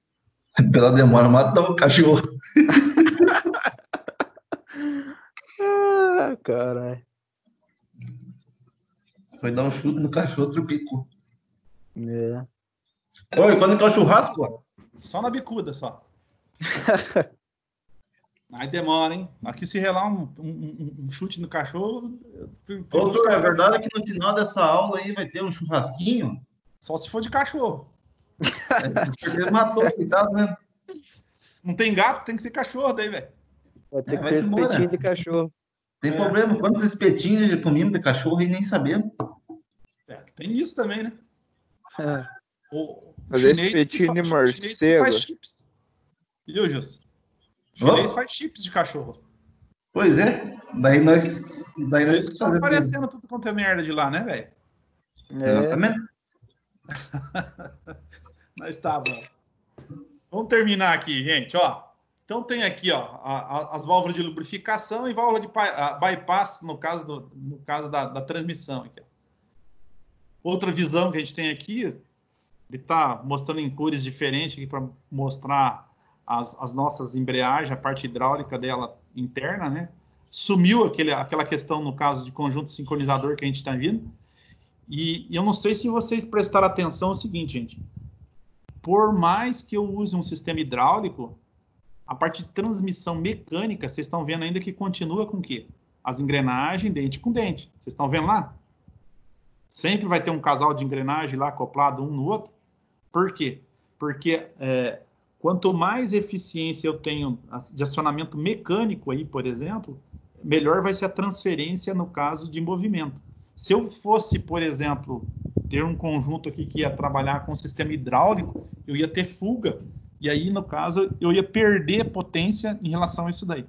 Pela demora, matou o cachorro. Ah, caralho. Foi dar um chute no cachorro, trupicou. É. Oi, quando que é o churrasco? Ó? Só na bicuda, só. Aí demora, hein? Aqui se relar um chute no cachorro... Doutor, é verdade que no final dessa aula aí vai ter um churrasquinho? Só se for de cachorro. Ele matou, cuidado, né? Não tem gato, tem que ser cachorro daí, velho. Vai ter que ter espetinho de cachorro. Tem problema. Quantos espetinhos de comida de cachorro e nem sabemos? Tem isso também, né? Fazer espetinho de morcego. Viu, Jus? Chinês faz chips de cachorro. Pois é. Daí nós Eles estão fazemos aparecendo tudo quanto é merda de lá, né, velho? exatamente. Mas tá bom. Vamos terminar aqui, gente, ó. Então tem aqui, ó, as válvulas de lubrificação e válvula de bypass no caso da transmissão. Aqui, ó. Outra visão que a gente tem aqui, ele está mostrando em cores diferentes aqui para mostrar as nossas embreagens, a parte hidráulica dela interna, né? Sumiu aquela questão no caso de conjunto sincronizador que a gente está vendo. E eu não sei se vocês prestaram atenção, é o seguinte, gente. Por mais que eu use um sistema hidráulico, a parte de transmissão mecânica, vocês estão vendo ainda que continua com o quê? As engrenagens dente com dente. Vocês estão vendo lá? Sempre vai ter um casal de engrenagem lá acoplado um no outro. Por quê? Porque quanto mais eficiência eu tenho de acionamento mecânico aí, por exemplo, melhor vai ser a transferência no caso de movimento. Se eu fosse, por exemplo, ter um conjunto aqui que ia trabalhar com sistema hidráulico, eu ia ter fuga. E aí, no caso, eu ia perder potência em relação a isso daí.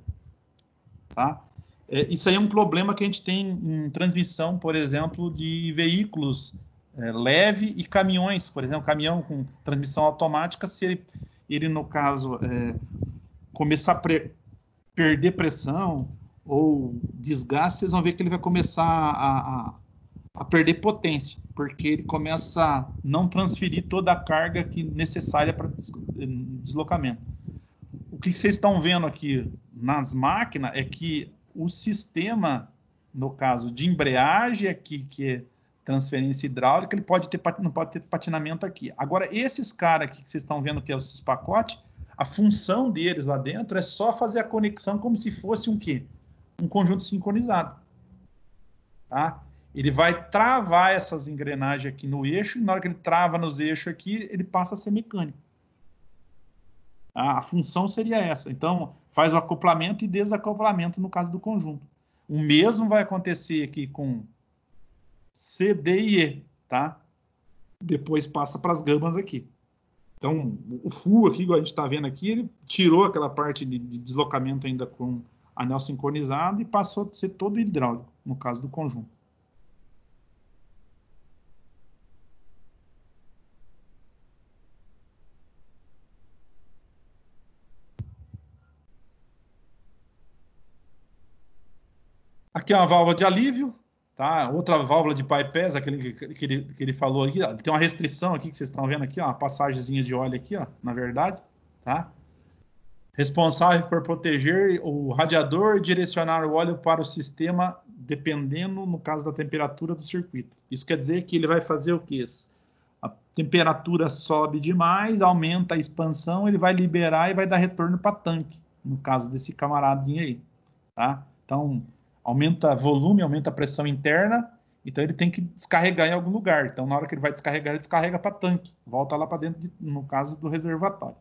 Tá? Isso aí é um problema que a gente tem em transmissão, por exemplo, de veículos leve e caminhões. Por exemplo, caminhão com transmissão automática, se ele no caso, começar a perder pressão ou desgaste, vocês vão ver que ele vai começar a perder potência, porque ele começa a não transferir toda a carga necessária para deslocamento. O que vocês estão vendo aqui nas máquinas é que o sistema, no caso de embreagem aqui, que é transferência hidráulica, ele não pode ter patinamento aqui. Agora, esses caras aqui que vocês estão vendo que é esses pacotes, a função deles lá dentro é só fazer a conexão como se fosse um quê? Um conjunto sincronizado. Tá? Ele vai travar essas engrenagens aqui no eixo, e na hora que ele trava nos eixos aqui, ele passa a ser mecânico. A função seria essa. Então, faz o acoplamento e desacoplamento no caso do conjunto. O mesmo vai acontecer aqui com C, D e E, tá? Depois passa para as gamas aqui. Então, o full aqui, igual a gente está vendo aqui, ele tirou aquela parte de deslocamento ainda com anel sincronizado e passou a ser todo hidráulico, no caso do conjunto. Aqui é uma válvula de alívio, tá? Outra válvula de bypass, aquele que ele falou aqui, ó. Tem uma restrição aqui que vocês estão vendo aqui, ó, uma passagemzinha de óleo aqui, ó, na verdade, tá? Responsável por proteger o radiador e direcionar o óleo para o sistema, dependendo, no caso da temperatura do circuito. Isso quer dizer que ele vai fazer o quê? A temperatura sobe demais, aumenta a expansão, ele vai liberar e vai dar retorno para tanque, no caso desse camaradinho aí, tá? Então, aumenta volume, aumenta a pressão interna, então ele tem que descarregar em algum lugar. Então, na hora que ele vai descarregar, ele descarrega para tanque, volta lá para dentro, no caso do reservatório.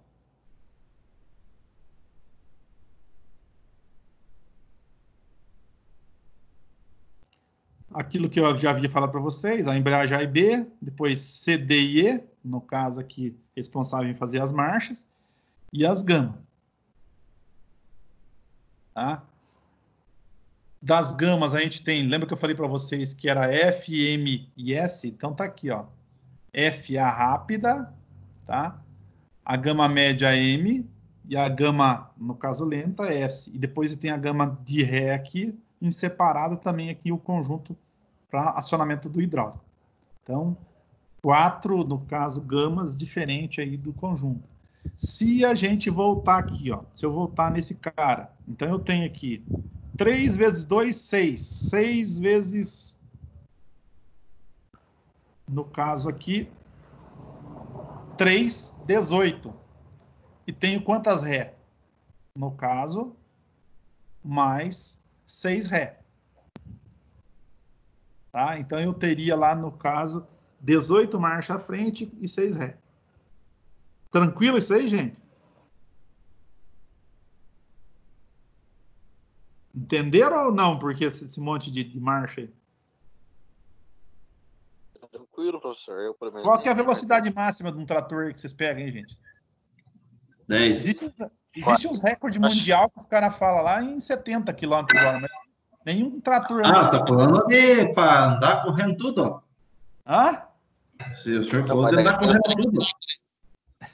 Aquilo que eu já havia falado para vocês, a embreagem A e B, depois C, D e E, no caso aqui, responsável em fazer as marchas, e as gamas. Tá? Das gamas a gente tem, lembra que eu falei para vocês que era F, M e S? Então tá aqui, ó. F a rápida, tá? A gama média M e a gama, no caso lenta, S. E depois tem a gama de Ré aqui, em separado também aqui o conjunto para acionamento do hidráulico. Então, 4, no caso, gamas diferentes aí do conjunto. Se a gente voltar aqui, ó, se eu voltar nesse cara, então eu tenho aqui 3 vezes 2, 6. 6 vezes, no caso aqui, 3, 18. E tenho quantas Ré? No caso, mais 6 Ré. Tá? Então, eu teria lá, no caso, 18 marcha à frente e 6 Ré. Tranquilo isso aí, gente? Entenderam ou não? Porque esse monte de marcha aí. Tranquilo, professor. Eu, pelo menos, Qual que é a velocidade máxima de um trator que vocês pegam, hein, gente? 10. Existem uns recordes mundial que os caras falam lá em 70 km por hora, mas nenhum trator anda Ah, tá falando para andar correndo tudo, ó. Hã? Se o senhor Não, falou mas de andar daí- correndo tudo.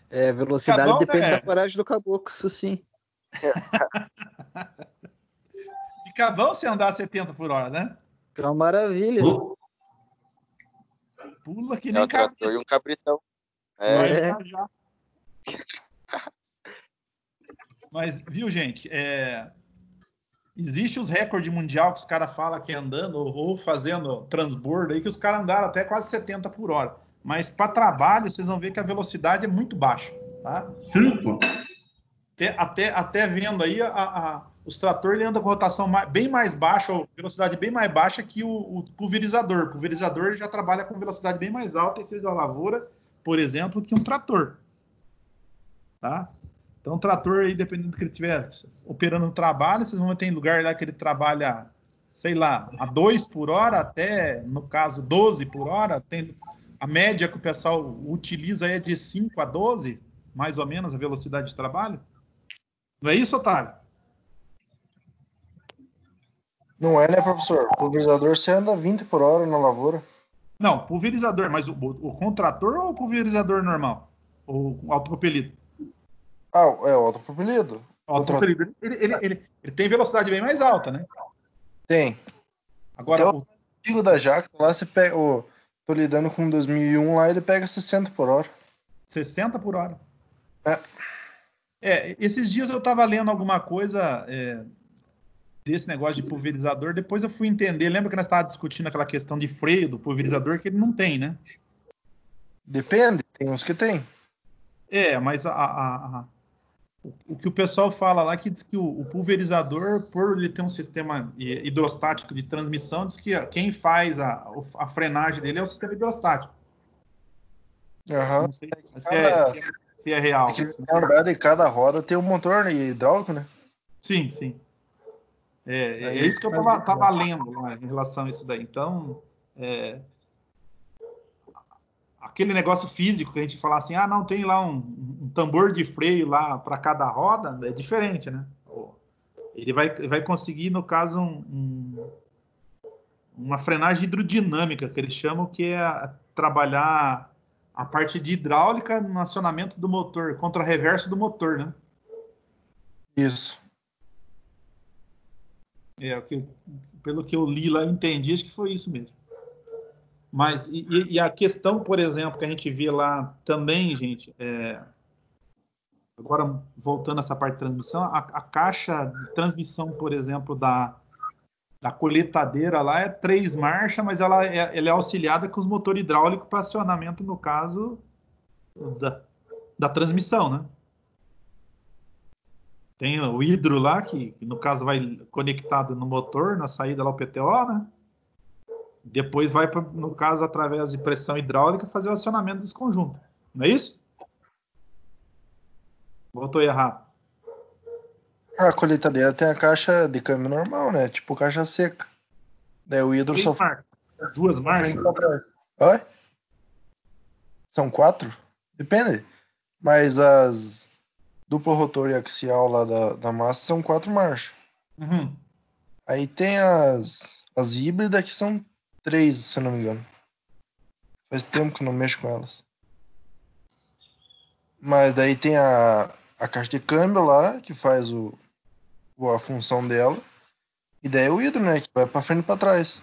É, velocidade Cada um, depende né? da coragem do caboclo, isso sim. Fica bom se andar 70 por hora, né? É uma maravilha. Pula que É nem o trator e um cabritão. Vai É. viajar. Mas, viu, gente? Existe os recordes mundial que os caras falam que é andando ou fazendo transbordo aí, que os caras andaram até quase 70 por hora. Mas para trabalho, vocês vão ver que a velocidade é muito baixa, tá? Sim, pô. Até vendo aí, os tratores ele anda com rotação bem mais baixa, ou velocidade bem mais baixa que o pulverizador. O pulverizador ele já trabalha com velocidade bem mais alta em seja da lavoura, por exemplo, que um trator. Tá? Então, o trator aí, dependendo do que ele estiver operando no trabalho, vocês vão ter lugar lá que ele trabalha, sei lá, a 2 por hora, até, no caso, 12 por hora. A média que o pessoal utiliza é de 5 a 12, mais ou menos, a velocidade de trabalho. Não é isso, Otávio? Não é, né, professor? O pulverizador você anda 20 por hora na lavoura. Não, pulverizador, mas o contrator ou o pulverizador normal? O autopropelido? Ah, é o autopropelido. O autopropelido, ele tem velocidade bem mais alta, né? Tem. Agora, o antigo da Jacto, lá você pega... Tô lidando com 2001, lá ele pega 60 por hora. 60 por hora. É. Esses dias eu estava lendo alguma coisa desse negócio de pulverizador, depois eu fui entender, lembra que nós estávamos discutindo aquela questão de freio do pulverizador, que ele não tem, né? Depende, tem uns que tem. Mas o que o pessoal fala lá, que diz que o pulverizador, por ele ter um sistema hidrostático de transmissão, diz que quem faz a frenagem dele é o sistema hidrostático. Não sei se é real. Na verdade, cada roda tem um motor hidráulico, né? Sim, sim. É isso que eu estava lendo lá, em relação a isso daí. Então, aquele negócio físico que a gente fala assim, não, tem lá um tambor de freio lá para cada roda, é diferente, né? Ele vai conseguir, no caso, uma frenagem hidrodinâmica, que eles chamam, que é trabalhar a parte de hidráulica no acionamento do motor, contra reverso do motor, né? Isso. Pelo que eu li lá, entendi, acho que foi isso mesmo. Mas, e a questão, por exemplo, que a gente vê lá também, gente, agora voltando a essa parte de transmissão, a caixa de transmissão, por exemplo, da coletadeira lá é 3 marchas, mas ela é auxiliada com os motores hidráulicos para acionamento, no caso, da transmissão, né? Tem o hidro lá, que no caso vai conectado no motor, na saída lá o PTO, né? Depois vai, no caso, através de pressão hidráulica, fazer o acionamento desse conjunto. Não é isso? Voltou errado. A colheitadeira tem a caixa de câmbio normal, né? Tipo caixa seca. Daí o hidro só... 2 marchas? Oi? São 4? Depende. Mas as duplo rotor e axial lá da massa são 4 marchas. Uhum. Aí tem as híbridas que são 3, se eu não me engano. Faz tempo que eu não mexo com elas. Mas daí tem a caixa de câmbio lá, que faz a função dela. E daí o hidro, né? Que vai pra frente e pra trás.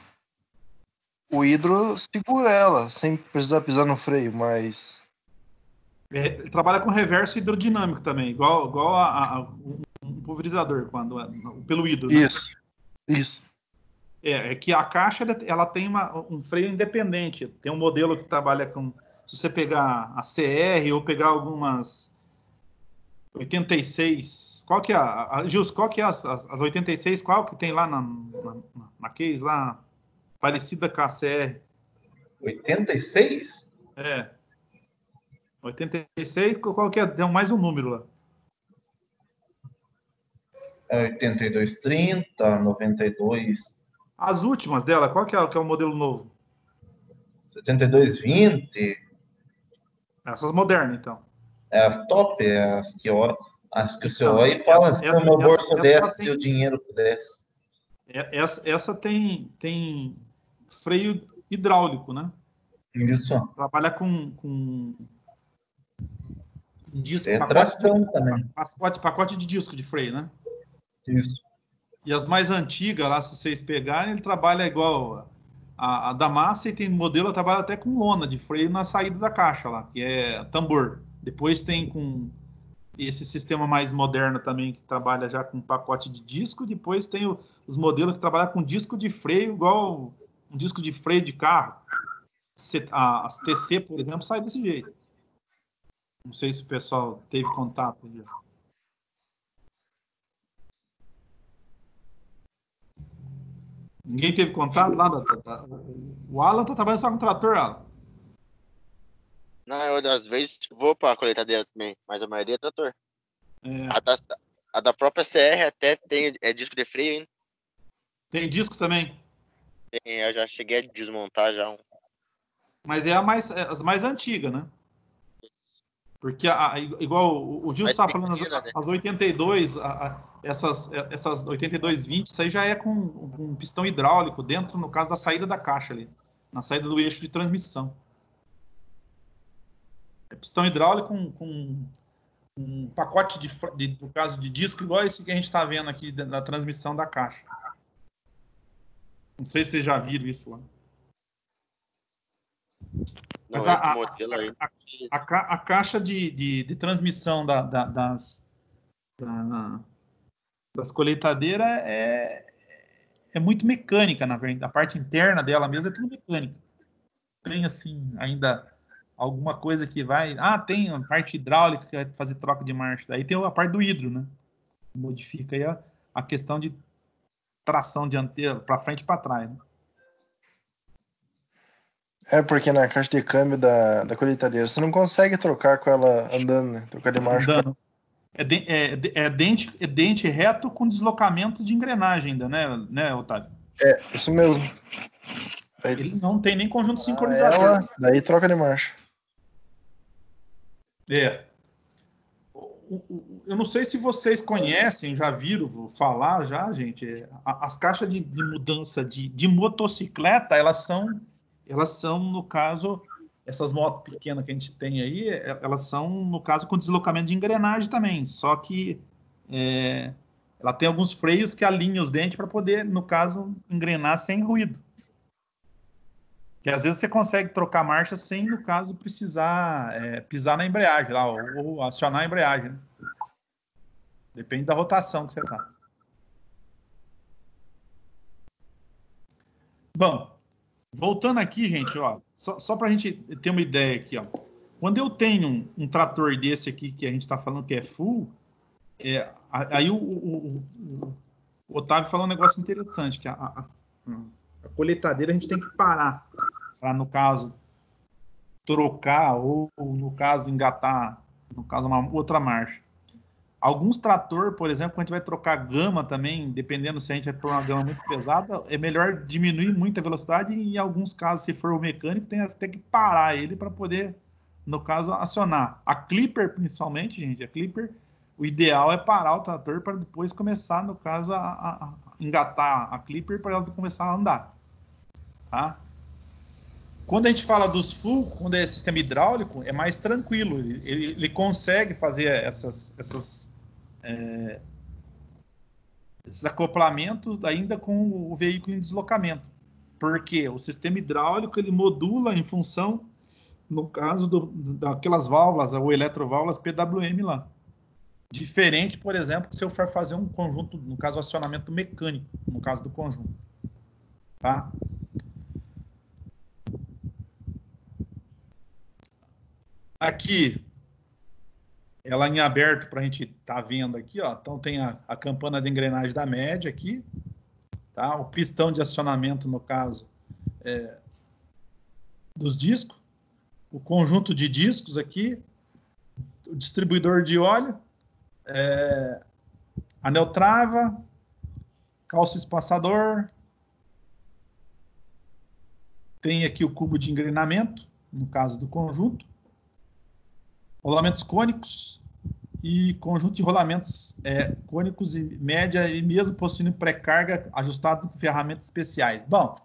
O hidro segura ela, sem precisar pisar no freio, mas... Ele trabalha com reverso hidrodinâmico também, igual um pulverizador, pelo hidro. Né? Isso. É que a caixa ela tem um freio independente. Tem um modelo que trabalha com... Se você pegar a CR ou pegar algumas 86... Qual que é Gilson, qual que é as 86? Qual que tem lá na case lá? Parecida com a CR. 86? 86, qual que é? Deu mais um número lá. 8230, 92... As últimas dela, qual que é o modelo novo? 7220. Essas modernas, então. É as top, é as que Acho que o senhor Então, aí fala, se o meu bolso essa desse, tem- se o dinheiro pudesse. essa tem freio hidráulico, né? Isso. Trabalha com disco, É tração também. pacote de disco de freio, né? Isso. E as mais antigas, lá, se vocês pegarem, ele trabalha igual a da Massa, e tem modelo que trabalha até com lona de freio na saída da caixa lá, que é tambor. Depois tem com esse sistema mais moderno também, que trabalha já com pacote de disco. Depois tem os modelos que trabalham com disco de freio, igual um disco de freio de carro. As TC, por exemplo, sai desse jeito. Não sei se o pessoal teve contato. Ninguém teve contato lá? O Alan tá trabalhando só com trator, Alan. Não, eu às vezes vou pra colheitadeira também, mas a maioria é trator. É. A da própria CR até tem disco de freio, hein? Tem disco também. Eu já cheguei a desmontar já um. Mas é as mais antigas, né? Porque igual o Gilson estava falando, as 82, essas 8220, isso aí já é com um pistão hidráulico dentro, no caso da saída da caixa ali, na saída do eixo de transmissão. É pistão hidráulico com um pacote no caso de disco, igual esse que a gente está vendo aqui na transmissão da caixa. Não sei se vocês já viram isso lá. Mas a caixa de transmissão das colheitadeiras é muito mecânica, na verdade. A parte interna dela mesmo é tudo mecânica. Tem, assim, ainda alguma coisa que vai... tem a parte hidráulica que vai fazer troca de marcha. Daí tem a parte do hidro, né? Modifica aí a questão de tração dianteira para frente e para trás, né? É porque na caixa de câmbio da colheitadeira você não consegue trocar com ela andando, né? Trocar de marcha. Andando. É dente reto com deslocamento de engrenagem ainda, né, Otávio? É, isso mesmo. Aí, ele não tem nem conjunto sincronizador. Daí troca de marcha. Eu não sei se vocês conhecem, já viram falar já, gente. As caixas de mudança de motocicleta, elas são, no caso, essas motos pequenas que a gente tem aí, elas são, no caso, com deslocamento de engrenagem também. Só que ela tem alguns freios que alinham os dentes para poder, no caso, engrenar sem ruído. Que às vezes você consegue trocar marcha sem, no caso, precisar pisar na embreagem lá, ou acionar a embreagem, né? Depende da rotação que você está. Bom, voltando aqui, gente, ó, só para a gente ter uma ideia aqui, ó. Quando eu tenho um trator desse aqui, que a gente está falando que é full, aí o Otávio falou um negócio interessante, que a colheitadeira a gente tem que parar para, no caso, trocar ou, no caso, engatar, no caso, uma outra marcha. Alguns trator, por exemplo, quando a gente vai trocar gama também, dependendo se a gente vai pôr uma gama muito pesada, é melhor diminuir muito a velocidade e, em alguns casos, se for o mecânico, tem que parar ele para poder, no caso, acionar. A clipper, principalmente, gente, o ideal é parar o trator para depois começar, no caso, a engatar a clipper para ela começar a andar. Tá? Quando a gente fala dos full, quando é sistema hidráulico, é mais tranquilo. Ele consegue fazer esses acoplamentos ainda com o veículo em deslocamento. Porque o sistema hidráulico ele modula em função, no caso daquelas válvulas, ou eletroválvulas PWM lá. Diferente, por exemplo, se eu for fazer um conjunto, no caso, acionamento mecânico, no caso do conjunto. Tá? Aqui, ela em aberto para a gente estar vendo aqui, ó. Então tem a campana de engrenagem da média aqui, tá? O pistão de acionamento, no caso, dos discos, o conjunto de discos aqui, o distribuidor de óleo, anel trava, calço espaçador, tem aqui o cubo de engrenamento, no caso do conjunto, rolamentos cônicos, e conjunto de rolamentos cônicos e média e mesmo possuindo pré-carga ajustado com ferramentas especiais. Bom, o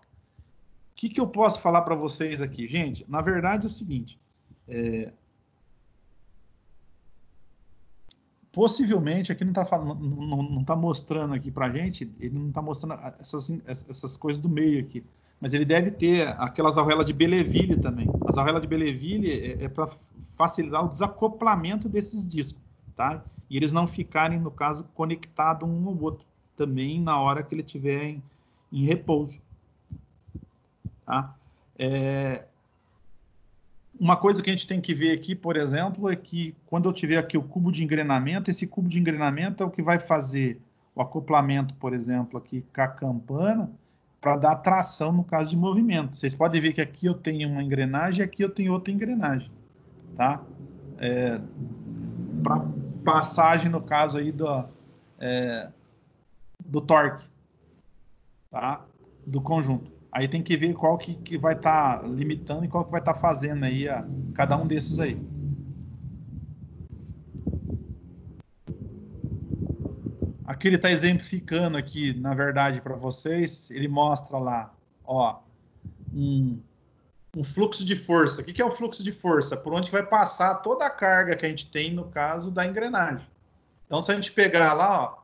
que eu posso falar para vocês aqui? Gente, na verdade é o seguinte, possivelmente, aqui não está mostrando aqui para a gente, ele não está mostrando essas coisas do meio aqui, mas ele deve ter aquelas arruelas de Belleville também. As arruelas de Belleville é para facilitar o desacoplamento desses discos, tá? E eles não ficarem, no caso, conectados um ao outro, também na hora que ele estiver em repouso. Tá? Uma coisa que a gente tem que ver aqui, por exemplo, é que quando eu tiver aqui o cubo de engrenamento, esse cubo de engrenamento é o que vai fazer o acoplamento, por exemplo, aqui com a campana, para dar tração no caso de movimento. Vocês podem ver que aqui eu tenho uma engrenagem e aqui eu tenho outra engrenagem, tá? Para passagem, no caso aí do torque, tá? Do conjunto. Aí tem que ver qual que vai estar limitando e qual que vai estar fazendo aí cada um desses aí. Aqui ele está exemplificando aqui, na verdade, para vocês. Ele mostra lá, ó, um fluxo de força. O que é o fluxo de força? Por onde vai passar toda a carga que a gente tem no caso da engrenagem. Então, se a gente pegar lá, ó,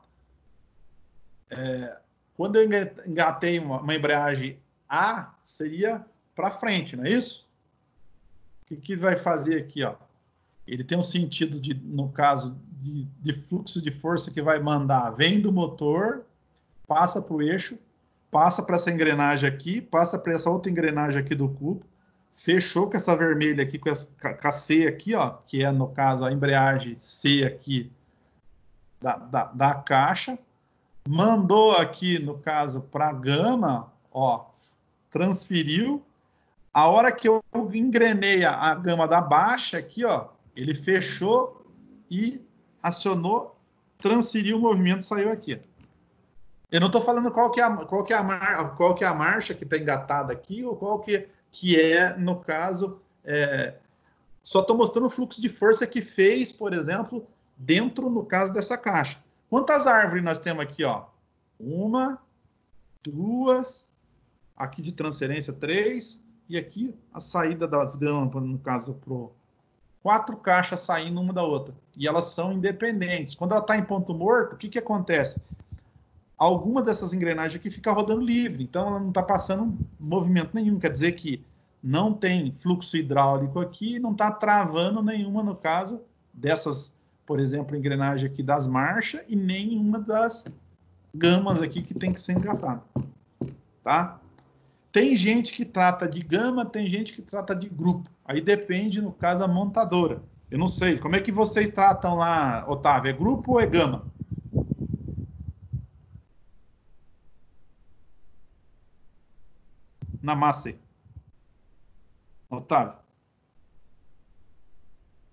quando eu engatei uma embreagem A, seria para frente, não é isso? O que vai fazer aqui, ó? Ele tem um sentido no caso de fluxo de força que vai mandar, vem do motor, passa para o eixo, passa para essa engrenagem aqui, passa para essa outra engrenagem aqui do cubo, fechou com essa vermelha aqui, com a C aqui, ó, que é, no caso, a embreagem C aqui da caixa, mandou aqui, no caso, para a gama, ó, transferiu. A hora que eu engrenei a gama da baixa aqui, ó, ele fechou e acionou, transferiu o movimento, saiu aqui. Eu não estou falando qual que é a marcha que está engatada aqui, ou qual que é, no caso, só estou mostrando o fluxo de força que fez, por exemplo, dentro, no caso, dessa caixa. Quantas árvores nós temos aqui, ó? 1, 2, aqui de transferência 3, e aqui a saída das gamas, no caso, 4 caixas saindo uma da outra. E elas são independentes. Quando ela está em ponto morto, o que acontece? Alguma dessas engrenagens aqui fica rodando livre, então ela não está passando movimento nenhum. Quer dizer que não tem fluxo hidráulico aqui, não está travando nenhuma, no caso, dessas, por exemplo, engrenagem aqui das marchas e nenhuma das gamas aqui que tem que ser engatada. Tá? Tem gente que trata de gama, tem gente que trata de grupo. Aí depende, no caso, a montadora. Eu não sei. Como é que vocês tratam lá, Otávio? É grupo ou é gama? Na massa. Otávio?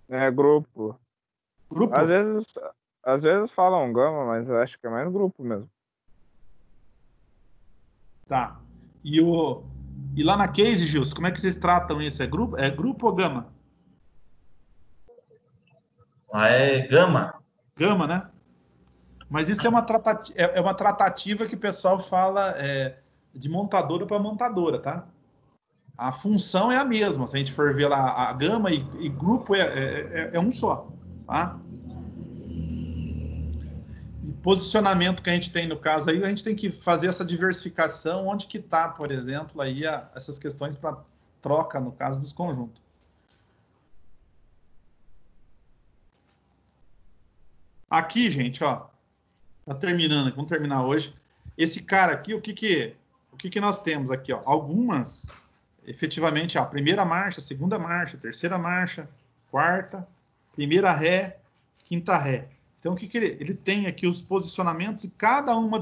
É grupo. Grupo? Às vezes falam gama, mas eu acho que é mais grupo mesmo. Tá. E lá na Case, Gilson, como é que vocês tratam isso? É grupo ou gama? Lá é gama. Gama, né? Mas isso é uma tratativa que o pessoal fala de montadora para montadora, tá? A função é a mesma. Se a gente for ver lá, a gama e grupo é um só, tá? E posicionamento que a gente tem no caso aí, a gente tem que fazer essa diversificação, onde que está, por exemplo, aí essas questões para troca, no caso dos conjuntos. Aqui, gente, ó, tá terminando, vamos terminar hoje. Esse cara aqui, o que nós temos aqui, ó? Algumas, efetivamente, ó, primeira marcha, segunda marcha, terceira marcha, quarta, primeira ré, quinta ré. Então, o que ele tem aqui os posicionamentos e cada uma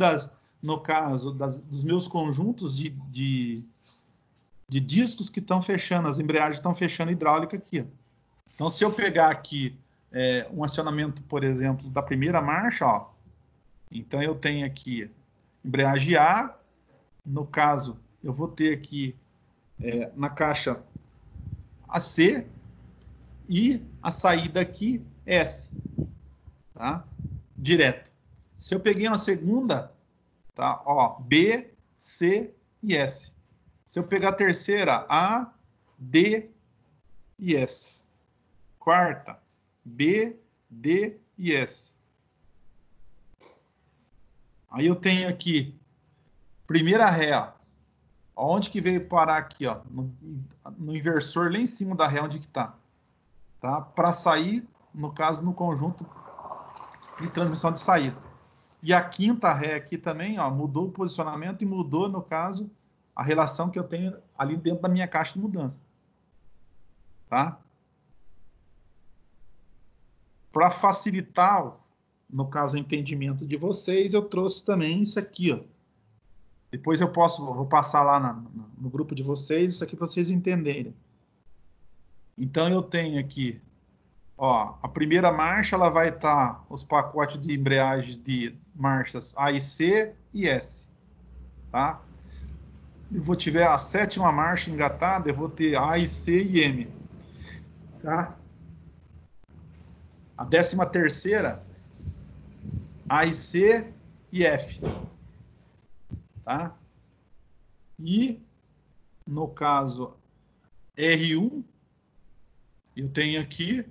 no caso, dos meus conjuntos de discos que estão fechando, as embreagens estão fechando hidráulica aqui, ó. Então, se eu pegar aqui um acionamento, por exemplo, da primeira marcha, ó, então eu tenho aqui embreagem A, no caso, eu vou ter aqui na caixa AC e a saída aqui S. tá? Direto. Se eu peguei uma segunda, tá? Ó, B, C e S. Se eu pegar a terceira, A, D e S. Quarta, B, D e S. Aí eu tenho aqui, primeira ré, ó. Onde que veio parar aqui, ó? No inversor, lá em cima da ré, onde que tá? Tá? Para sair, no caso, no conjunto de transmissão de saída. E a quinta ré aqui também, ó, mudou o posicionamento e mudou, no caso, a relação que eu tenho ali dentro da minha caixa de mudança. Tá? Para facilitar, no caso, o entendimento de vocês, eu trouxe também isso aqui, ó. Depois vou passar lá no grupo de vocês, isso aqui para vocês entenderem. Então, eu tenho aqui, ó, a primeira marcha, ela vai estar os pacotes de embreagem de marchas A e C e S, tá? Eu vou tiver a sétima marcha engatada, eu vou ter A e C e M, tá? A 13ª, A e C e F, tá? E, no caso, R1, eu tenho aqui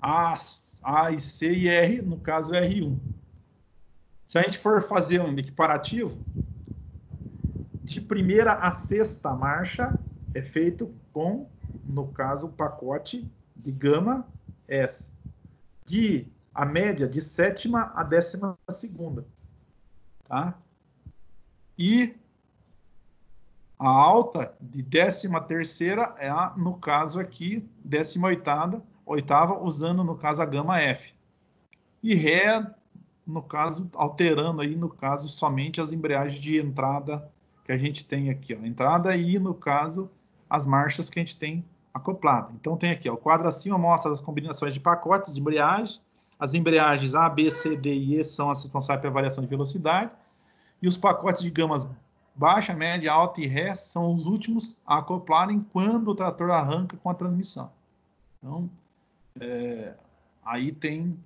A e C e R, no caso R1. Se a gente for fazer um equiparativo, de primeira a sexta marcha é feito com, no caso, o pacote de gama S. A média de sétima a 12ª. Tá? E a alta de 13ª é a, no caso aqui, 18ª, usando, no caso, a gama F. E Ré, no caso, alterando aí, no caso, somente as embreagens de entrada que a gente tem aqui, ó. Entrada e, no caso, as marchas que a gente tem acoplada. Então, tem aqui, ó, o quadro acima mostra as combinações de pacotes de embreagem. As embreagens A, B, C, D e E são as responsáveis pela variação de velocidade. E os pacotes de gamas baixa, média, alta e ré são os últimos a acoplarem quando o trator arranca com a transmissão. Então, aí tem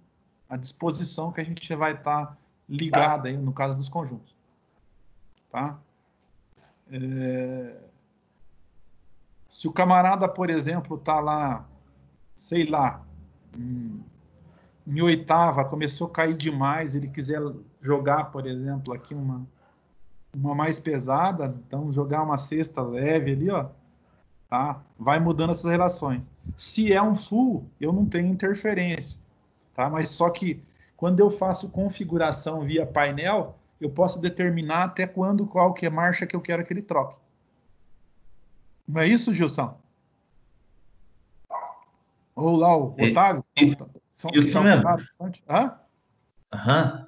a disposição que a gente vai estar ligada aí, no caso dos conjuntos. Tá? Se o camarada, por exemplo, está lá, sei lá, em oitava, começou a cair demais, ele quiser jogar, por exemplo, aqui uma mais pesada, então jogar uma sexta leve ali, ó, tá? Vai mudando essas relações. Se é um full, eu não tenho interferência, tá? Mas só que quando eu faço configuração via painel, eu posso determinar até qual que é a marcha que eu quero que ele troque. Não é isso, Gilson? Ou lá o Otávio? Isso mesmo. Hã? Aham.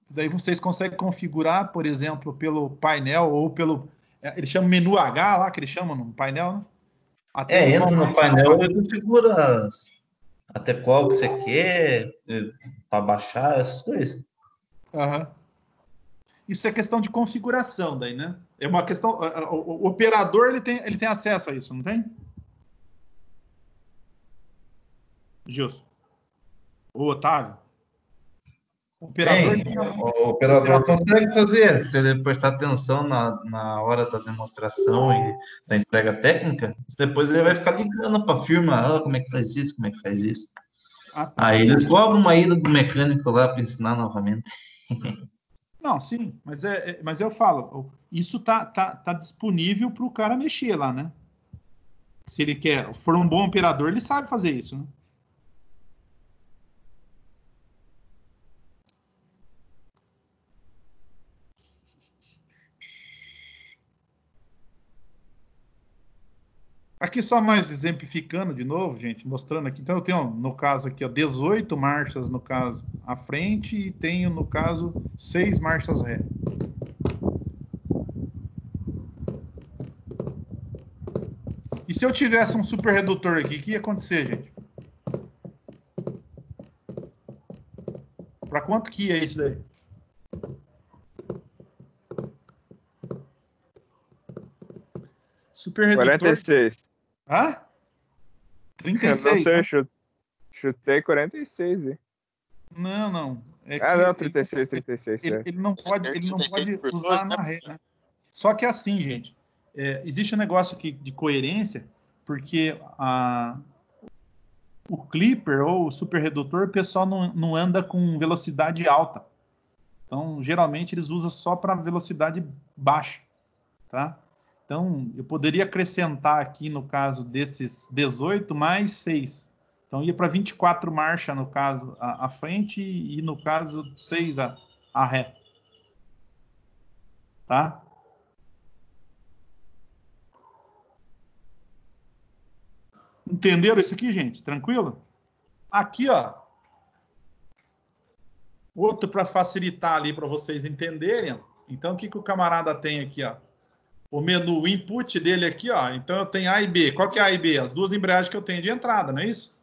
Daí vocês conseguem configurar, por exemplo, pelo painel ou pelo... Eles chamam menu H lá, que eles chamam no painel, né? Entra no painel e configura até qual que você quer, para baixar, essas coisas. Uhum. Isso é questão de configuração daí, né? É uma questão... O operador, ele tem acesso a isso, não tem? Gilson? O Otávio? O operador o operador consegue fazer, se ele prestar atenção na hora da demonstração e da entrega técnica, depois ele vai ficar ligando para a firma, como é que faz isso, como é que faz isso. Tá. Aí eles cobram uma ida do mecânico lá para ensinar novamente. Não, sim, mas eu falo, isso tá disponível para o cara mexer lá, né? Se ele for um bom operador, ele sabe fazer isso, né? Aqui só mais exemplificando de novo, gente, mostrando aqui. Então eu tenho, no caso aqui, ó, 18 marchas, no caso, à frente, e tenho, no caso, 6 marchas ré. E se eu tivesse um super redutor aqui, o que ia acontecer, gente? Para quanto que ia isso daí? Super redutor. 46. Hã? 36. Eu não sei, chutei 46, hein? Não. É Ah, que não, 36, certo. ele não pode 36 por usar 12, na ré, né? Só que assim, gente, existe um negócio aqui de coerência, porque o clipper ou o super redutor, o pessoal não anda com velocidade alta. Então, geralmente, eles usam só para velocidade baixa, tá? Então, eu poderia acrescentar aqui, no caso desses 18, mais 6. Então, ia para 24 marcha, no caso, a frente, e no caso, 6 a ré. Tá? Entenderam isso aqui, gente? Tranquilo? Aqui, ó. Outro para facilitar ali para vocês entenderem. Então, o que o camarada tem aqui, ó? O menu, o input dele aqui, ó. Então, eu tenho A e B. Qual que é A e B? As duas embreagens que eu tenho de entrada, não é isso?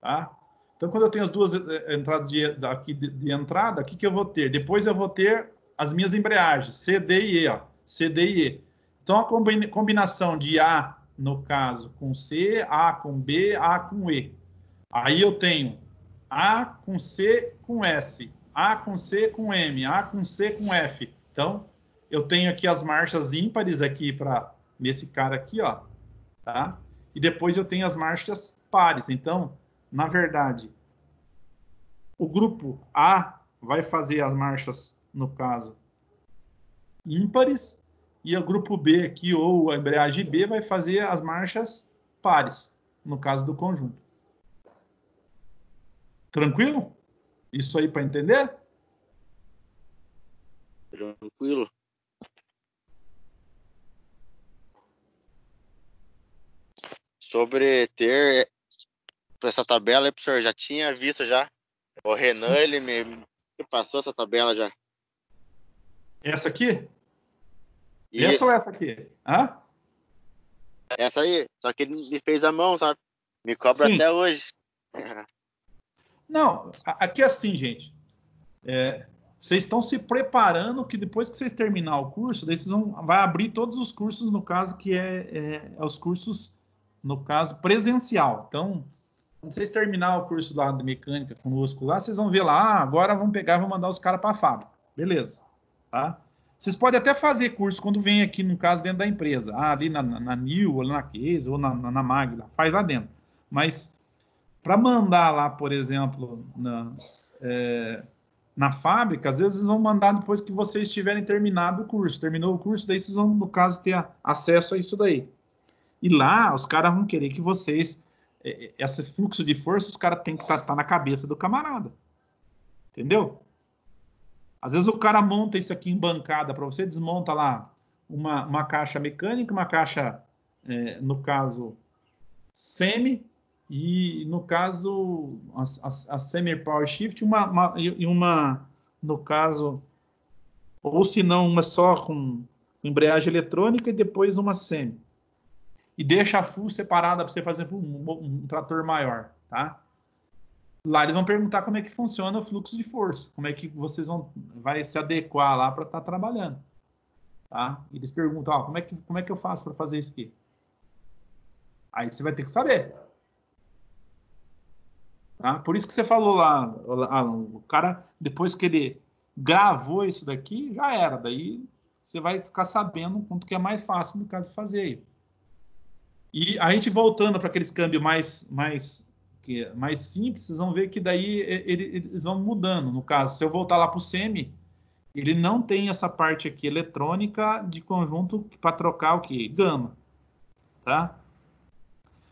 Tá? Então, quando eu tenho as duas entradas de entrada, o que eu vou ter? Depois eu vou ter as minhas embreagens, C, D e E, ó. C, D e E. Então, a combinação de A, no caso, com C, A com B, A com E. Aí eu tenho A com C com S, A com C com M, A com C com F. Então, eu tenho aqui as marchas ímpares aqui para nesse cara aqui, ó, tá? E depois eu tenho as marchas pares. Então, na verdade, o grupo A vai fazer as marchas, no caso, ímpares, e o grupo B aqui, ou a embreagem B, vai fazer as marchas pares, no caso do conjunto. Tranquilo? Isso aí para entender? Tranquilo. Sobre ter essa tabela aí, professor, já tinha visto já. O Renan, ele me passou essa tabela já. Essa aqui? E Essa ou essa aqui? Hã? essa aí, só que ele me fez a mão, sabe? Me cobra Sim. até hoje. Não, aqui é assim, gente. Vocês estão se preparando que depois que vocês terminar o curso, daí vocês vai abrir todos os cursos, no caso, que é os cursos, no caso, presencial. Então, quando vocês terminar o curso lá de mecânica conosco lá, vocês vão ver lá, agora vamos pegar e vamos mandar os caras para a fábrica. Beleza. Tá? Vocês podem até fazer curso quando vem aqui, no caso, dentro da empresa. Ali na NIL, ou na Case, ou na Magda. Faz lá dentro. Mas, para mandar lá, por exemplo, na fábrica, às vezes vão mandar depois que vocês tiverem terminado o curso. Terminou o curso, daí vocês vão, no caso, ter acesso a isso daí. E lá, os caras vão querer que vocês... esse fluxo de força, os caras têm que estar na cabeça do camarada. Entendeu? Às vezes o cara monta isso aqui em bancada para você, desmonta lá uma caixa mecânica, uma caixa, no caso, semi, e no caso, a semi-power shift, no caso, ou se não, uma só com embreagem eletrônica e depois uma semi. E deixa a full separada para você fazer um trator maior, tá? Lá eles vão perguntar como é que funciona o fluxo de força, como é que vocês vai se adequar lá para estar trabalhando, tá? E eles perguntam, ó, como é que eu faço para fazer isso aqui? Aí você vai ter que saber. Tá? Por isso que você falou lá, o cara, depois que ele gravou isso daqui, já era. Daí você vai ficar sabendo quanto que é mais fácil no caso de fazer. E a gente voltando para aqueles câmbios mais simples, vocês vão ver que daí eles vão mudando. No caso, se eu voltar lá para o semi, ele não tem essa parte aqui eletrônica de conjunto para trocar o que? Gama. Tá?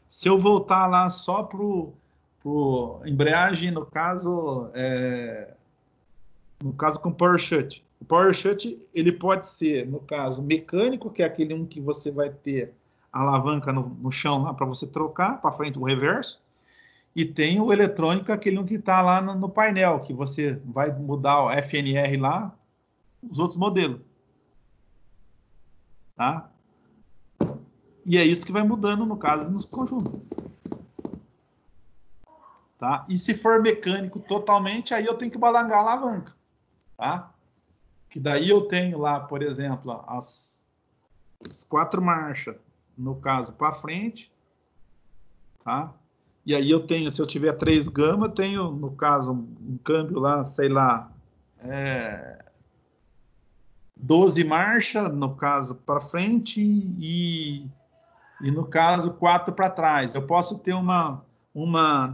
Se eu voltar lá só para o embreagem, no caso com Power Shunt. O Power Shunt, ele pode ser, no caso, mecânico, que é aquele um que você vai ter a alavanca no chão lá para você trocar para frente o reverso. E tem o eletrônico, aquele um que está lá no painel, que você vai mudar o FNR lá, os outros modelos. Tá? E é isso que vai mudando, no caso, nos conjuntos. Tá? E se for mecânico totalmente, aí eu tenho que balangar a alavanca. Tá? Que daí eu tenho lá, por exemplo, as 4 marchas, no caso, para frente. Tá? E aí eu tenho, se eu tiver 3 gama, eu tenho, no caso, um câmbio lá, sei lá, 12 marcha, no caso, para frente e no caso, 4 para trás. Eu posso ter uma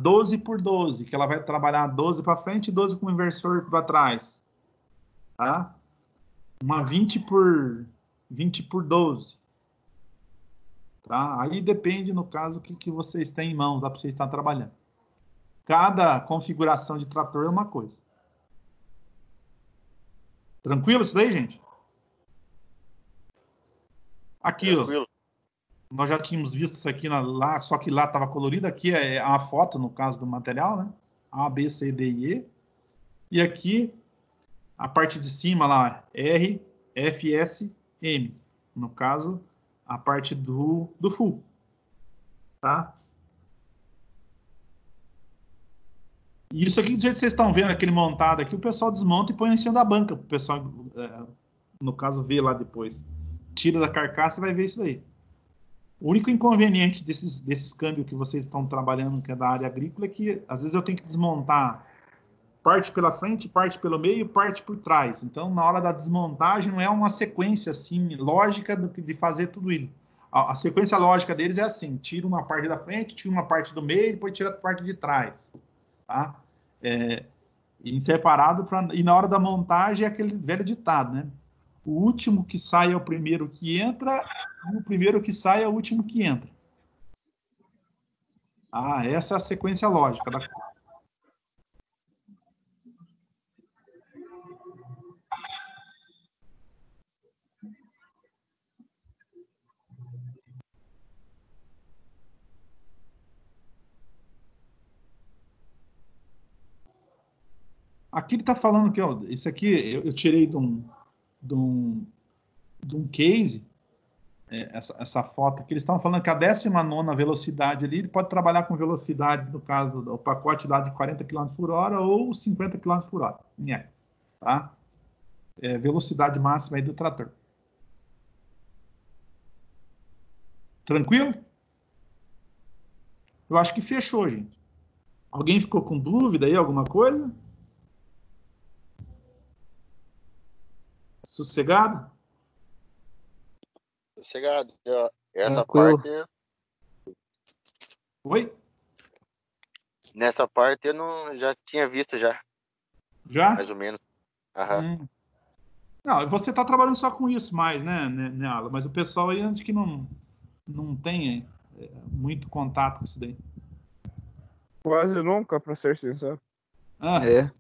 12 por 12, que ela vai trabalhar 12 para frente e 12 com o inversor para trás. Tá? Uma 20 por 12. Tá? Aí depende, no caso, o que vocês têm em mãos, lá para vocês estar trabalhando. Cada configuração de trator é uma coisa. Tranquilo isso daí, gente? Aqui, Tranquilo. nós já tínhamos visto isso aqui lá, só que lá estava colorido. Aqui é a foto, no caso do material, né? A, B, C, D e E. E aqui, a parte de cima lá, R, F, S, M. No caso, a parte do full. Tá? E isso aqui, do jeito que vocês estão vendo, aquele montado aqui, o pessoal desmonta e põe em cima da banca. O pessoal, no caso, vê lá depois. Tira da carcaça e vai ver isso daí. O único inconveniente desses câmbios que vocês estão trabalhando, que é da área agrícola, é que às vezes eu tenho que desmontar parte pela frente, parte pelo meio e parte por trás. Então, na hora da desmontagem, não é uma sequência assim, lógica de fazer tudo isso. A sequência lógica deles é assim: tira uma parte da frente, tira uma parte do meio, depois tira a parte de trás. Tá? Em separado, e na hora da montagem é aquele velho ditado, né? O último que sai é o primeiro que entra, e o primeiro que sai é o último que entra. Essa é a sequência lógica da coisa. Aqui ele está falando que, ó, isso aqui eu tirei de um case, essa foto aqui. Eles estavam falando que a 19ª velocidade ali, ele pode trabalhar com velocidade, no caso, o pacote lá de 40 km por hora ou 50 km por hora. Tá? Velocidade máxima aí do trator. Tranquilo? Eu acho que fechou, gente. Alguém ficou com dúvida aí, alguma coisa? Sossegado? Sossegado. Essa Tranquilo. parte. Oi? Nessa parte eu não já tinha visto já, Já? mais ou menos. Aham. Não, você está trabalhando só com isso mais, né, Alan? Mas o pessoal aí acho que não tem muito contato com isso daí. Quase nunca, para ser sincero. É.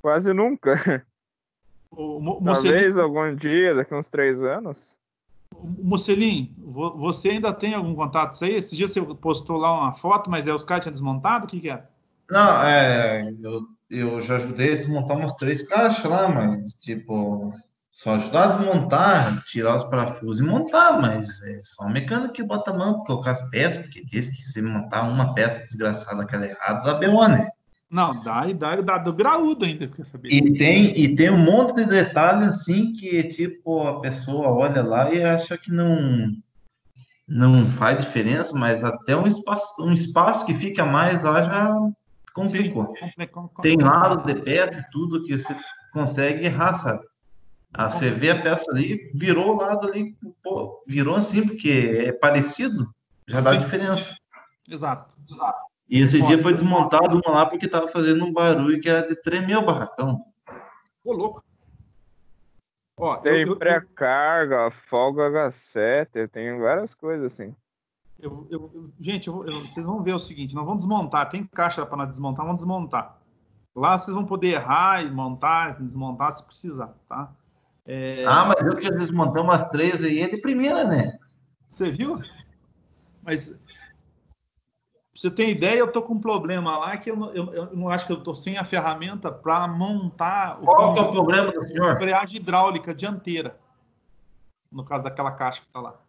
Quase nunca. Talvez algum dia, daqui uns 3 anos. Mocelim, você ainda tem algum contato com isso aí? Esses dias você postou lá uma foto, mas os caras tinham desmontado? O que era? Não, eu já ajudei a desmontar umas 3 caixas lá, mas, tipo, só ajudar a desmontar, tirar os parafusos e montar, mas é só um mecânico que bota a mão pra colocar as peças, porque diz que se montar uma peça desgraçada aquela errada, dá BO, né? Não, dá do graúdo ainda, quer saber? E tem um monte de detalhe, assim, que, tipo, a pessoa olha lá e acha que não faz diferença, mas até um espaço que fica mais lá já complicou. Sim, Tem lado de peça e tudo que você consegue errar, sabe? Você vê a peça ali, virou o lado ali, pô, virou assim, porque é parecido, já dá diferença. Exato. E esse dia foi desmontado uma lá porque tava fazendo um barulho que era de tremer o barracão. Ô, louco. Ó, Tem pré-carga, folga H7, tem várias coisas assim. Gente, vocês vão ver o seguinte: nós vamos desmontar. Tem caixa para nós desmontar, vamos desmontar. Lá vocês vão poder errar e montar, desmontar se precisar, tá? Mas eu que já desmontei umas 3 aí é de primeira, né? Você viu? Mas pra você ter ideia, eu tô com um problema lá que eu não acho que eu tô sem a ferramenta para montar Qual que é o problema do senhor? A embreagem hidráulica dianteira. No caso daquela caixa que tá lá.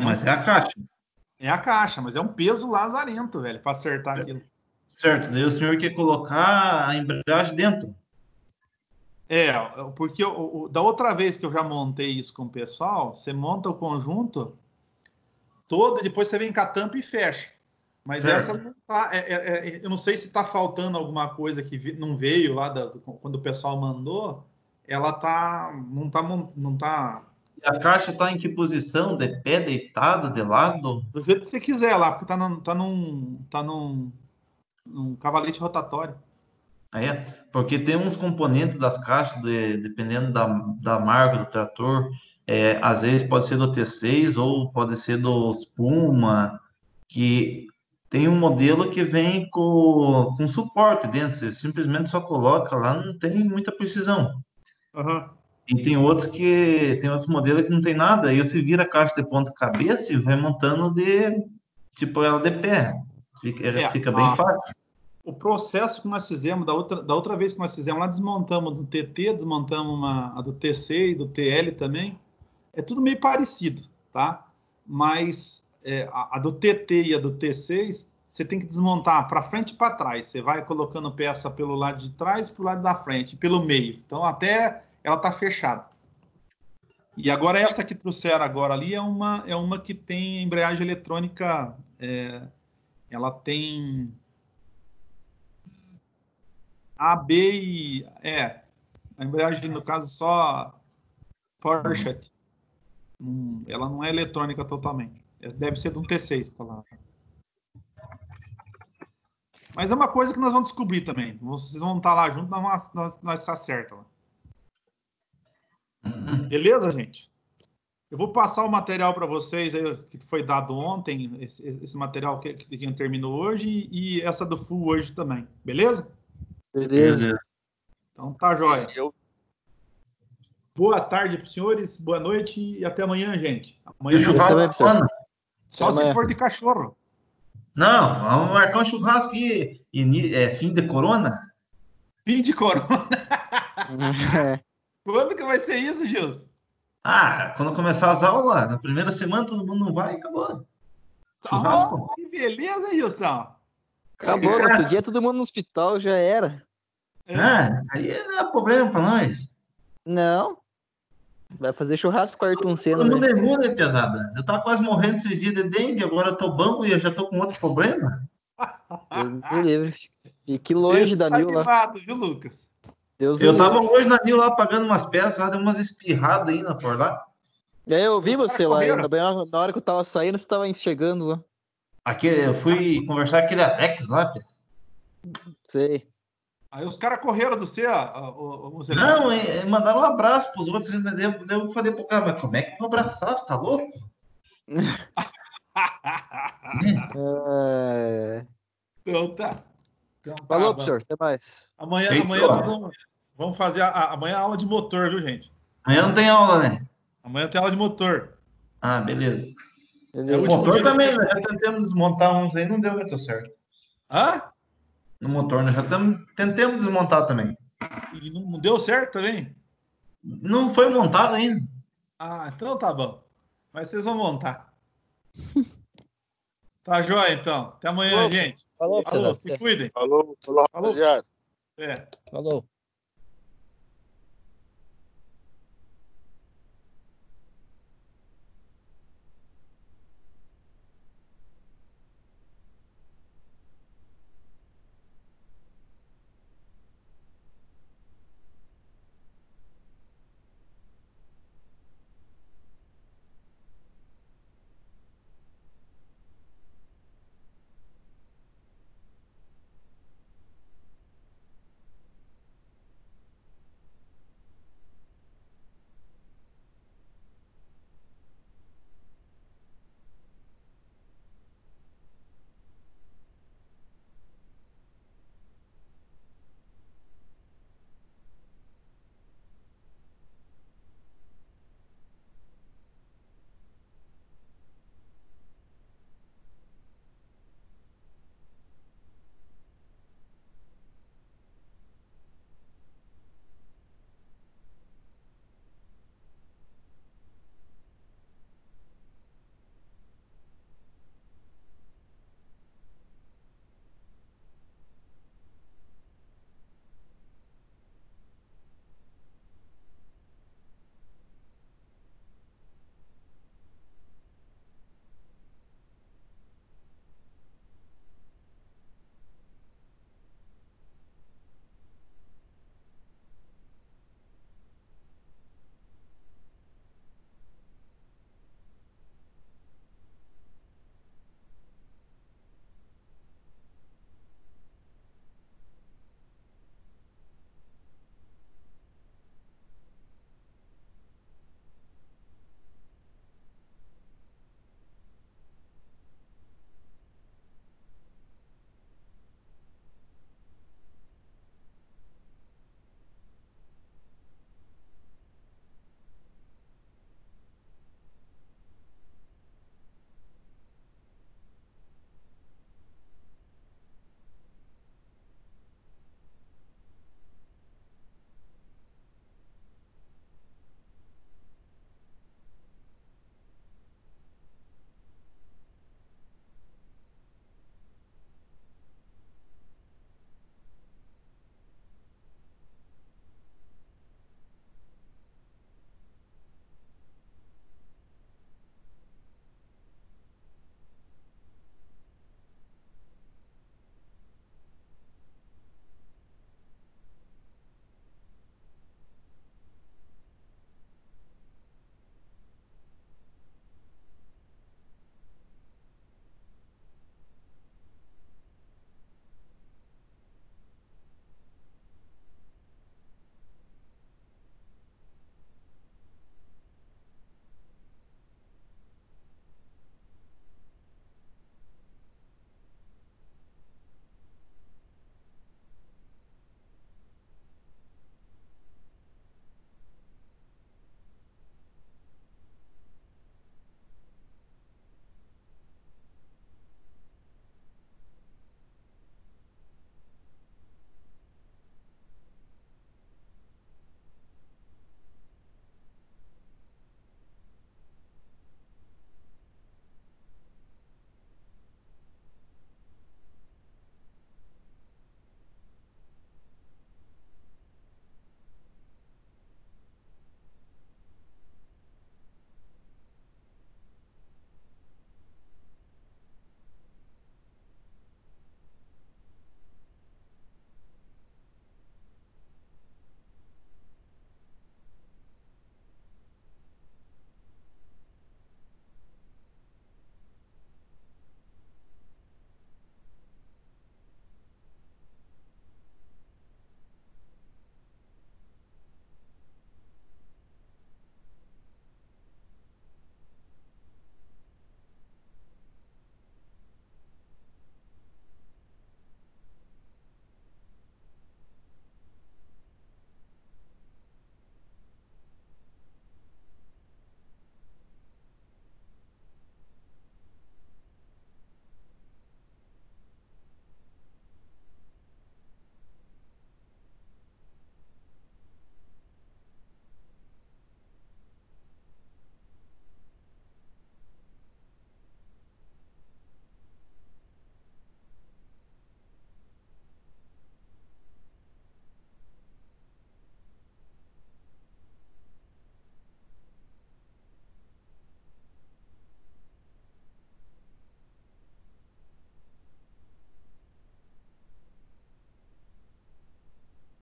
Mas é a caixa. É a caixa, mas é um peso lazarento, velho, para acertar aquilo. Certo, daí o senhor quer colocar a embreagem dentro. Porque da outra vez que eu já montei isso com o pessoal, você monta o conjunto toda, depois você vem com a tampa e fecha. Mas Certo. essa não tá. Eu não sei se está faltando alguma coisa que não veio lá quando o pessoal mandou. Ela tá. Não tá. E a caixa tá em que posição? De pé, deitado, de lado? Do jeito que você quiser lá, porque tá num cavalete rotatório. Aí é, porque tem uns componentes das caixas, dependendo da marca do trator, às vezes pode ser do T6 ou pode ser do Puma, que tem um modelo que vem com suporte dentro, você simplesmente só coloca lá, não tem muita precisão. Aham. E tem outros modelos que não tem nada, aí você vira a caixa de ponta cabeça e vai montando tipo ela de pé. Fica bem fácil. O processo que nós fizemos, da outra vez que nós fizemos lá, desmontamos do TT, desmontamos a do T6, do TL também. É tudo meio parecido, tá? Mas a do TT e a do T6, você tem que desmontar para frente e para trás. Você vai colocando peça pelo lado de trás e pelo lado da frente, pelo meio. Então, até ela tá fechada. E agora, essa que trouxeram agora ali é uma que tem embreagem eletrônica. Ela tem A, B e... a embreagem, no caso, só Porsche. Ela não é eletrônica totalmente. Deve ser de um T6 que tá lá. Mas é uma coisa que nós vamos descobrir também. Vocês vão estar lá junto, nós está certo. Beleza, gente? Eu vou passar o material para vocês aí, que foi dado ontem, esse material que terminou hoje e essa do Full hoje também. Beleza? Beleza. Então tá jóia. Boa tarde para os senhores, boa noite e até amanhã, gente. Amanhã só se for de cachorro. Não, vamos marcar um churrasco e fim de corona. Fim de corona. Quando que vai ser isso, Gilson? Quando começar as aulas, na primeira semana todo mundo não vai, acabou. Churrasco. Que beleza, Gilson. Acabou, no outro dia todo mundo no hospital, já era. Aí não é problema pra nós. Não. Vai fazer churrasco com o Ayrton Senna. Todo mundo é imune, pesada. Eu tava quase morrendo esses dias de dengue, agora eu tô bom e eu já tô com outro problema. Fique longe da Nil lá. Animado, viu, Lucas? Eu tava hoje na Nil lá pagando umas peças, deu umas espirradas aí por lá. Eu vi você lá, na hora que eu tava saindo, você tava enxergando lá. Eu fui conversar com aquele Alex lá, Pia. Sei. Aí os caras correram do C, Não, mandaram um abraço pros outros. Eu falei pro cara, mas como é que eu vou abraçar? Você tá louco? Então tá. Falou, professor. Até mais. Amanhã nós vamos fazer amanhã a aula de motor, viu, gente? Amanhã não tem aula, né? Amanhã tem aula de motor. Beleza. O motor também, nós já tentamos desmontar uns aí, não deu muito certo. No motor, nós já tentamos desmontar também. E não deu certo também? Não foi montado ainda. Então tá bom. Mas vocês vão montar. Tá jóia, então. Até amanhã, gente. Falou, se cuidem. Falou, rapaziada. Falou.